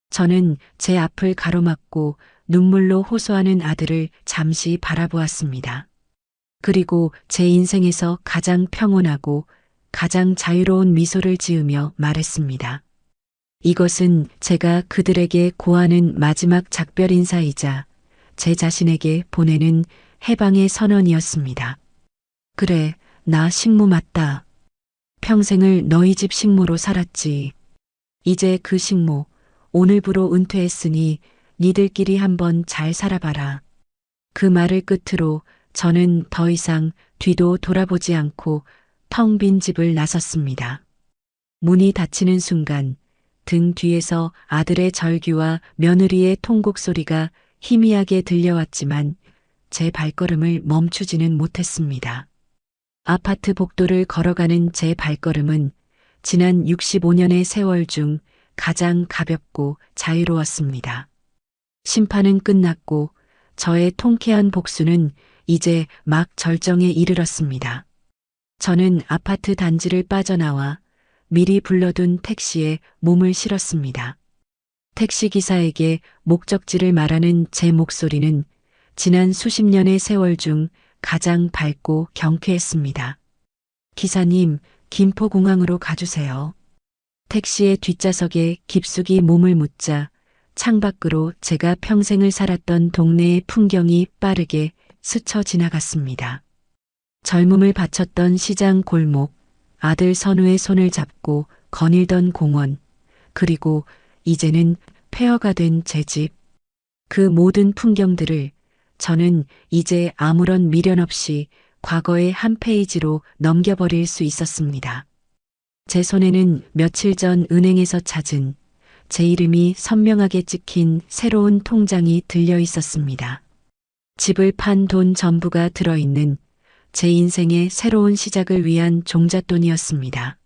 S2: 저는 제 앞을 가로막고 눈물로 호소하는 아들을 잠시 바라보았습니다. 그리고 제 인생에서 가장 평온하고 가장 자유로운 미소를 지으며 말했습니다. 이것은 제가 그들에게 고하는 마지막 작별 인사이자 제 자신에게 보내는 해방의 선언이었습니다. 그래, 나 식모 맞다. 평생을 너희 집 식모로 살았지. 이제 그 식모, 오늘부로 은퇴했으니 니들끼리 한번 잘 살아봐라. 그 말을 끝으로 저는 더 이상 뒤도 돌아보지 않고 텅 빈 집을 나섰습니다. 문이 닫히는 순간 등 뒤에서 아들의 절규와 며느리의 통곡 소리가 희미하게 들려왔지만 제 발걸음을 멈추지는 못했습니다. 아파트 복도를 걸어가는 제 발걸음은 지난 65년의 세월 중 가장 가볍고 자유로웠습니다. 심판은 끝났고 저의 통쾌한 복수는 이제 막 절정에 이르렀습니다. 저는 아파트 단지를 빠져나와 미리 불러둔 택시에 몸을 실었습니다. 택시기사에게 목적지를 말하는 제 목소리는 지난 수십 년의 세월 중 가장 밝고 경쾌했습니다. 기사님, 김포공항으로 가주세요. 택시의 뒷좌석에 깊숙이 몸을 묻자 창밖으로 제가 평생을 살았던 동네의 풍경이 빠르게 스쳐 지나갔습니다. 젊음을 바쳤던 시장 골목, 아들 선우의 손을 잡고 거닐던 공원, 그리고 이제는 폐허가 된 제 집. 그 모든 풍경들을 저는 이제 아무런 미련 없이 과거의 한 페이지로 넘겨버릴 수 있었습니다. 제 손에는 며칠 전 은행에서 찾은 제 이름이 선명하게 찍힌 새로운 통장이 들려 있었습니다. 집을 판 돈 전부가 들어있는 제 인생의 새로운 시작을 위한 종잣돈이었습니다.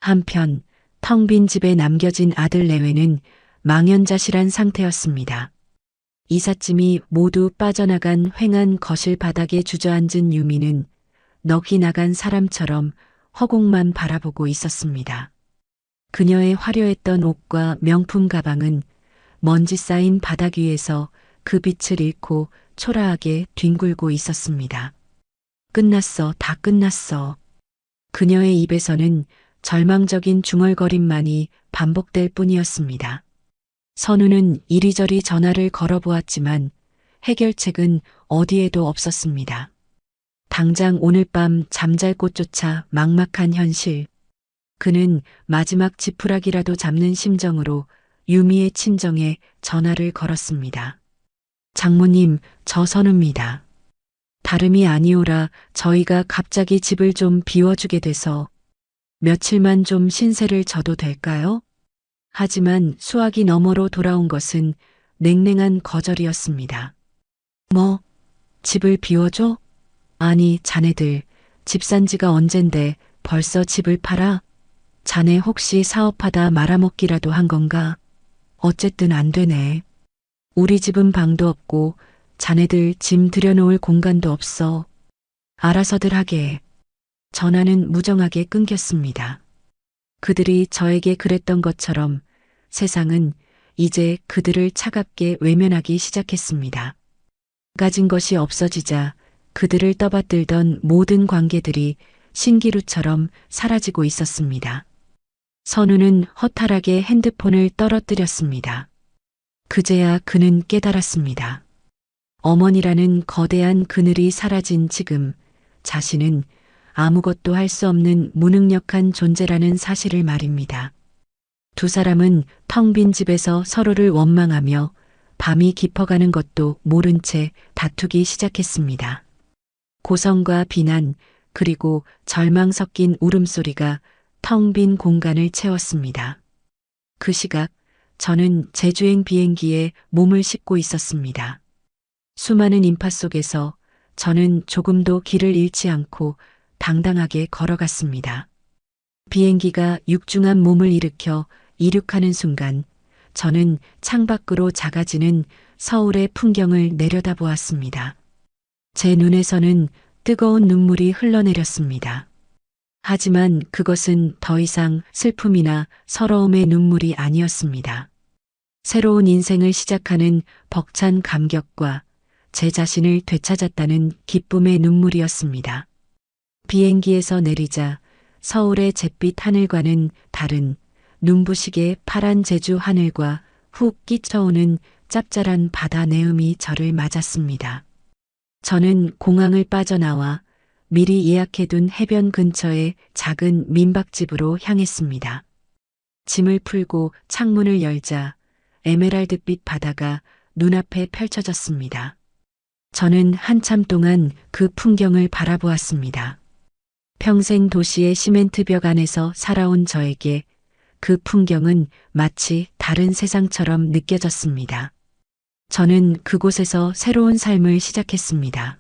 S2: 한편 텅 빈 집에 남겨진 아들 내외는 망연자실한 상태였습니다. 이삿짐이 모두 빠져나간 휑한 거실 바닥에 주저앉은 유미는 넋이 나간 사람처럼 허공만 바라보고 있었습니다. 그녀의 화려했던 옷과 명품 가방은 먼지 쌓인 바닥 위에서 그 빛을 잃고 초라하게 뒹굴고 있었습니다. 끝났어, 다 끝났어. 그녀의 입에서는 절망적인 중얼거림만이 반복될 뿐이었습니다. 선우는 이리저리 전화를 걸어보았지만 해결책은 어디에도 없었습니다. 당장 오늘 밤 잠잘 곳조차 막막한 현실. 그는 마지막 지푸라기라도 잡는 심정으로 유미의 친정에 전화를 걸었습니다. 장모님, 저 선우입니다. 다름이 아니오라 저희가 갑자기 집을 좀 비워주게 돼서 며칠만 좀 신세를 져도 될까요? 하지만 수화기 너머로 돌아온 것은 냉랭한 거절이었습니다. 뭐, 집을 비워줘? 아니, 자네들 집 산 지가 언젠데 벌써 집을 팔아? 자네 혹시 사업하다 말아먹기라도 한 건가? 어쨌든 안 되네. 우리 집은 방도 없고 자네들 짐 들여놓을 공간도 없어. 알아서들 하게. 전화는 무정하게 끊겼습니다. 그들이 저에게 그랬던 것처럼 세상은 이제 그들을 차갑게 외면하기 시작했습니다. 가진 것이 없어지자 그들을 떠받들던 모든 관계들이 신기루처럼 사라지고 있었습니다. 선우는 허탈하게 핸드폰을 떨어뜨렸습니다. 그제야 그는 깨달았습니다. 어머니라는 거대한 그늘이 사라진 지금 자신은 아무것도 할 수 없는 무능력한 존재라는 사실을 말입니다. 두 사람은 텅 빈 집에서 서로를 원망하며 밤이 깊어가는 것도 모른 채 다투기 시작했습니다. 고성과 비난 그리고 절망 섞인 울음소리가 텅 빈 공간을 채웠습니다. 그 시각 저는 제주행 비행기에 몸을 싣고 있었습니다. 수많은 인파 속에서 저는 조금도 길을 잃지 않고 당당하게 걸어갔습니다. 비행기가 육중한 몸을 일으켜 이륙하는 순간 저는 창밖으로 작아지는 서울의 풍경을 내려다보았습니다. 제 눈에서는 뜨거운 눈물이 흘러내렸습니다. 하지만 그것은 더 이상 슬픔이나 서러움의 눈물이 아니었습니다. 새로운 인생을 시작하는 벅찬 감격과 제 자신을 되찾았다는 기쁨의 눈물이었습니다. 비행기에서 내리자 서울의 잿빛 하늘과는 다른 눈부시게 파란 제주 하늘과 훅 끼쳐오는 짭짤한 바다 내음이 저를 맞았습니다. 저는 공항을 빠져나와 미리 예약해둔 해변 근처의 작은 민박집으로 향했습니다. 짐을 풀고 창문을 열자 에메랄드빛 바다가 눈앞에 펼쳐졌습니다. 저는 한참 동안 그 풍경을 바라보았습니다. 평생 도시의 시멘트 벽 안에서 살아온 저에게 그 풍경은 마치 다른 세상처럼 느껴졌습니다. 저는 그곳에서 새로운 삶을 시작했습니다.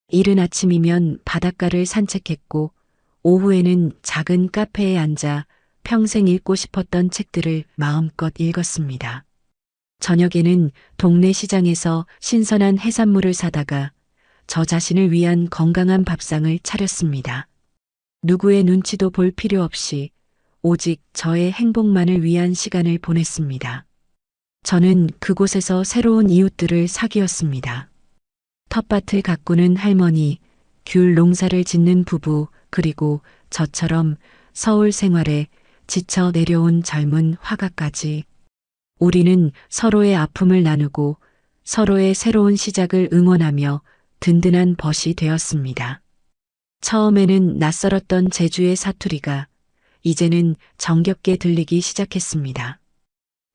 S2: 이른 아침이면 바닷가를 산책했고 오후에는 작은 카페에 앉아 평생 읽고 싶었던 책들을 마음껏 읽었습니다. 저녁에는 동네 시장에서 신선한 해산물을 사다가 저 자신을 위한 건강한 밥상을 차렸습니다. 누구의 눈치도 볼 필요 없이 오직 저의 행복만을 위한 시간을 보냈습니다. 저는 그곳에서 새로운 이웃들을 사귀었습니다. 텃밭을 가꾸는 할머니, 귤 농사를 짓는 부부, 그리고 저처럼 서울 생활에 지쳐 내려온 젊은 화가까지. 우리는 서로의 아픔을 나누고 서로의 새로운 시작을 응원하며 든든한 벗이 되었습니다. 처음에는 낯설었던 제주의 사투리가 이제는 정겹게 들리기 시작했습니다.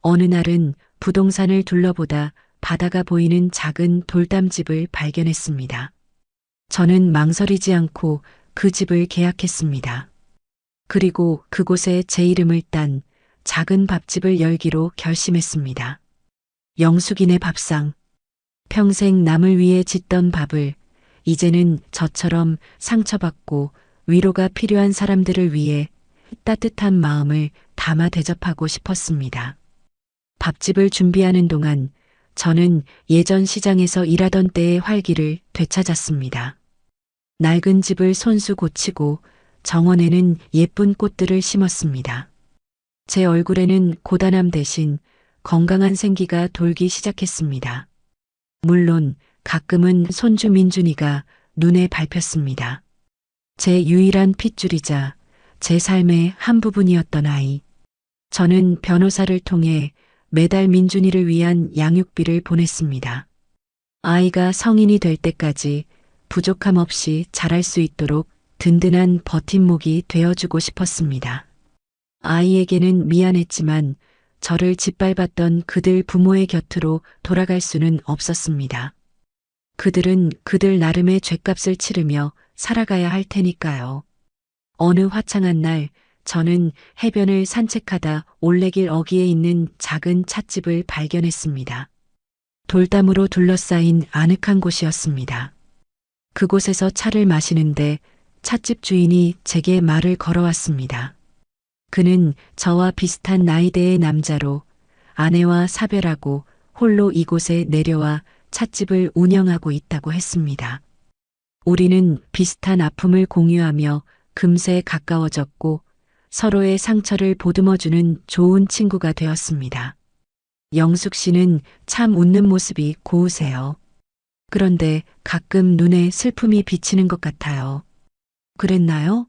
S2: 어느 날은 부동산을 둘러보다 바다가 보이는 작은 돌담집을 발견했습니다. 저는 망설이지 않고 그 집을 계약했습니다. 그리고 그곳에 제 이름을 딴 작은 밥집을 열기로 결심했습니다. 영숙이네 밥상. 평생 남을 위해 짓던 밥을 이제는 저처럼 상처받고 위로가 필요한 사람들을 위해 따뜻한 마음을 담아 대접하고 싶었습니다. 밥집을 준비하는 동안 저는 예전 시장에서 일하던 때의 활기를 되찾았습니다. 낡은 집을 손수 고치고 정원에는 예쁜 꽃들을 심었습니다. 제 얼굴에는 고단함 대신 건강한 생기가 돌기 시작했습니다. 물론 가끔은 손주 민준이가 눈에 밟혔습니다. 제 유일한 핏줄이자 제 삶의 한 부분이었던 아이. 저는 변호사를 통해 매달 민준이를 위한 양육비를 보냈습니다. 아이가 성인이 될 때까지 부족함 없이 자랄 수 있도록 든든한 버팀목이 되어주고 싶었습니다. 아이에게는 미안했지만 저를 짓밟았던 그들 부모의 곁으로 돌아갈 수는 없었습니다. 그들은 그들 나름의 죗값을 치르며 살아가야 할 테니까요. 어느 화창한 날 저는 해변을 산책하다 올레길 어귀에 있는 작은 찻집을 발견했습니다. 돌담으로 둘러싸인 아늑한 곳이었습니다. 그곳에서 차를 마시는데 찻집 주인이 제게 말을 걸어왔습니다. 그는 저와 비슷한 나이대의 남자로 아내와 사별하고 홀로 이곳에 내려와 찻집을 운영하고 있다고 했습니다. 우리는 비슷한 아픔을 공유하며 금세 가까워졌고 서로의 상처를 보듬어주는 좋은 친구가 되었습니다. 영숙 씨는 참 웃는 모습이 고우세요. 그런데 가끔 눈에 슬픔이 비치는 것 같아요. 그랬나요?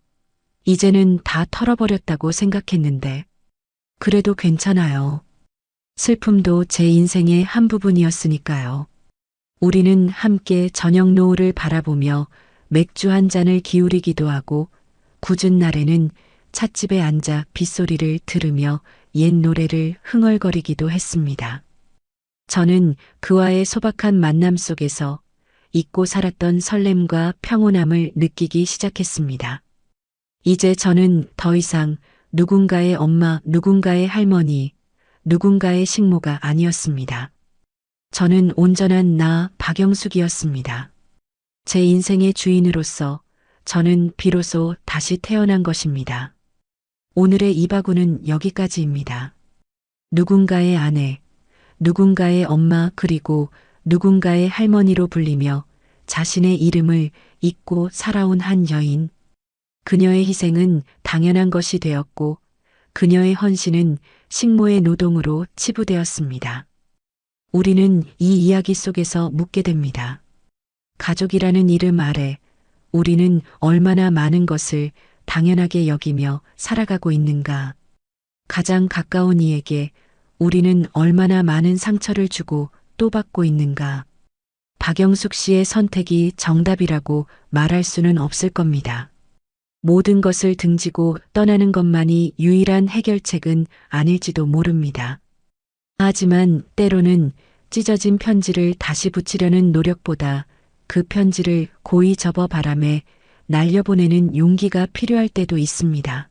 S2: 이제는 다 털어버렸다고 생각했는데. 그래도 괜찮아요. 슬픔도 제 인생의 한 부분이었으니까요. 우리는 함께 저녁 노을을 바라보며 맥주 한 잔을 기울이기도 하고 굳은 날에는 찻집에 앉아 빗소리를 들으며 옛 노래를 흥얼거리기도 했습니다. 저는 그와의 소박한 만남 속에서 잊고 살았던 설렘과 평온함을 느끼기 시작했습니다. 이제 저는 더 이상 누군가의 엄마, 누군가의 할머니, 누군가의 식모가 아니었습니다. 저는 온전한 나 박영숙이었습니다. 제 인생의 주인으로서 저는 비로소 다시 태어난 것입니다. 오늘의 이바구는 여기까지입니다. 누군가의 아내, 누군가의 엄마 그리고 누군가의 할머니로 불리며 자신의 이름을 잊고 살아온 한 여인. 그녀의 희생은 당연한 것이 되었고 그녀의 헌신은 식모의 노동으로 치부되었습니다. 우리는 이 이야기 속에서 묻게 됩니다. 가족이라는 이름 아래 우리는 얼마나 많은 것을 당연하게 여기며 살아가고 있는가. 가장 가까운 이에게 우리는 얼마나 많은 상처를 주고 또 받고 있는가. 박영숙 씨의 선택이 정답이라고 말할 수는 없을 겁니다. 모든 것을 등지고 떠나는 것만이 유일한 해결책은 아닐지도 모릅니다. 하지만 때로는 찢어진 편지를 다시 붙이려는 노력보다 그 편지를 고이 접어 바람에 날려보내는 용기가 필요할 때도 있습니다.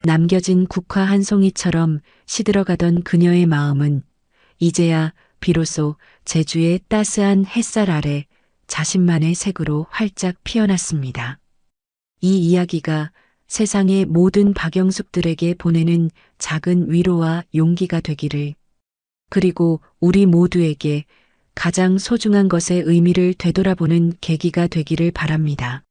S2: 남겨진 국화 한 송이처럼 시들어가던 그녀의 마음은 이제야 비로소 제주의 따스한 햇살 아래 자신만의 색으로 활짝 피어났습니다. 이 이야기가 세상의 모든 박영숙들에게 보내는 작은 위로와 용기가 되기를, 그리고 우리 모두에게 가장 소중한 것의 의미를 되돌아보는 계기가 되기를 바랍니다.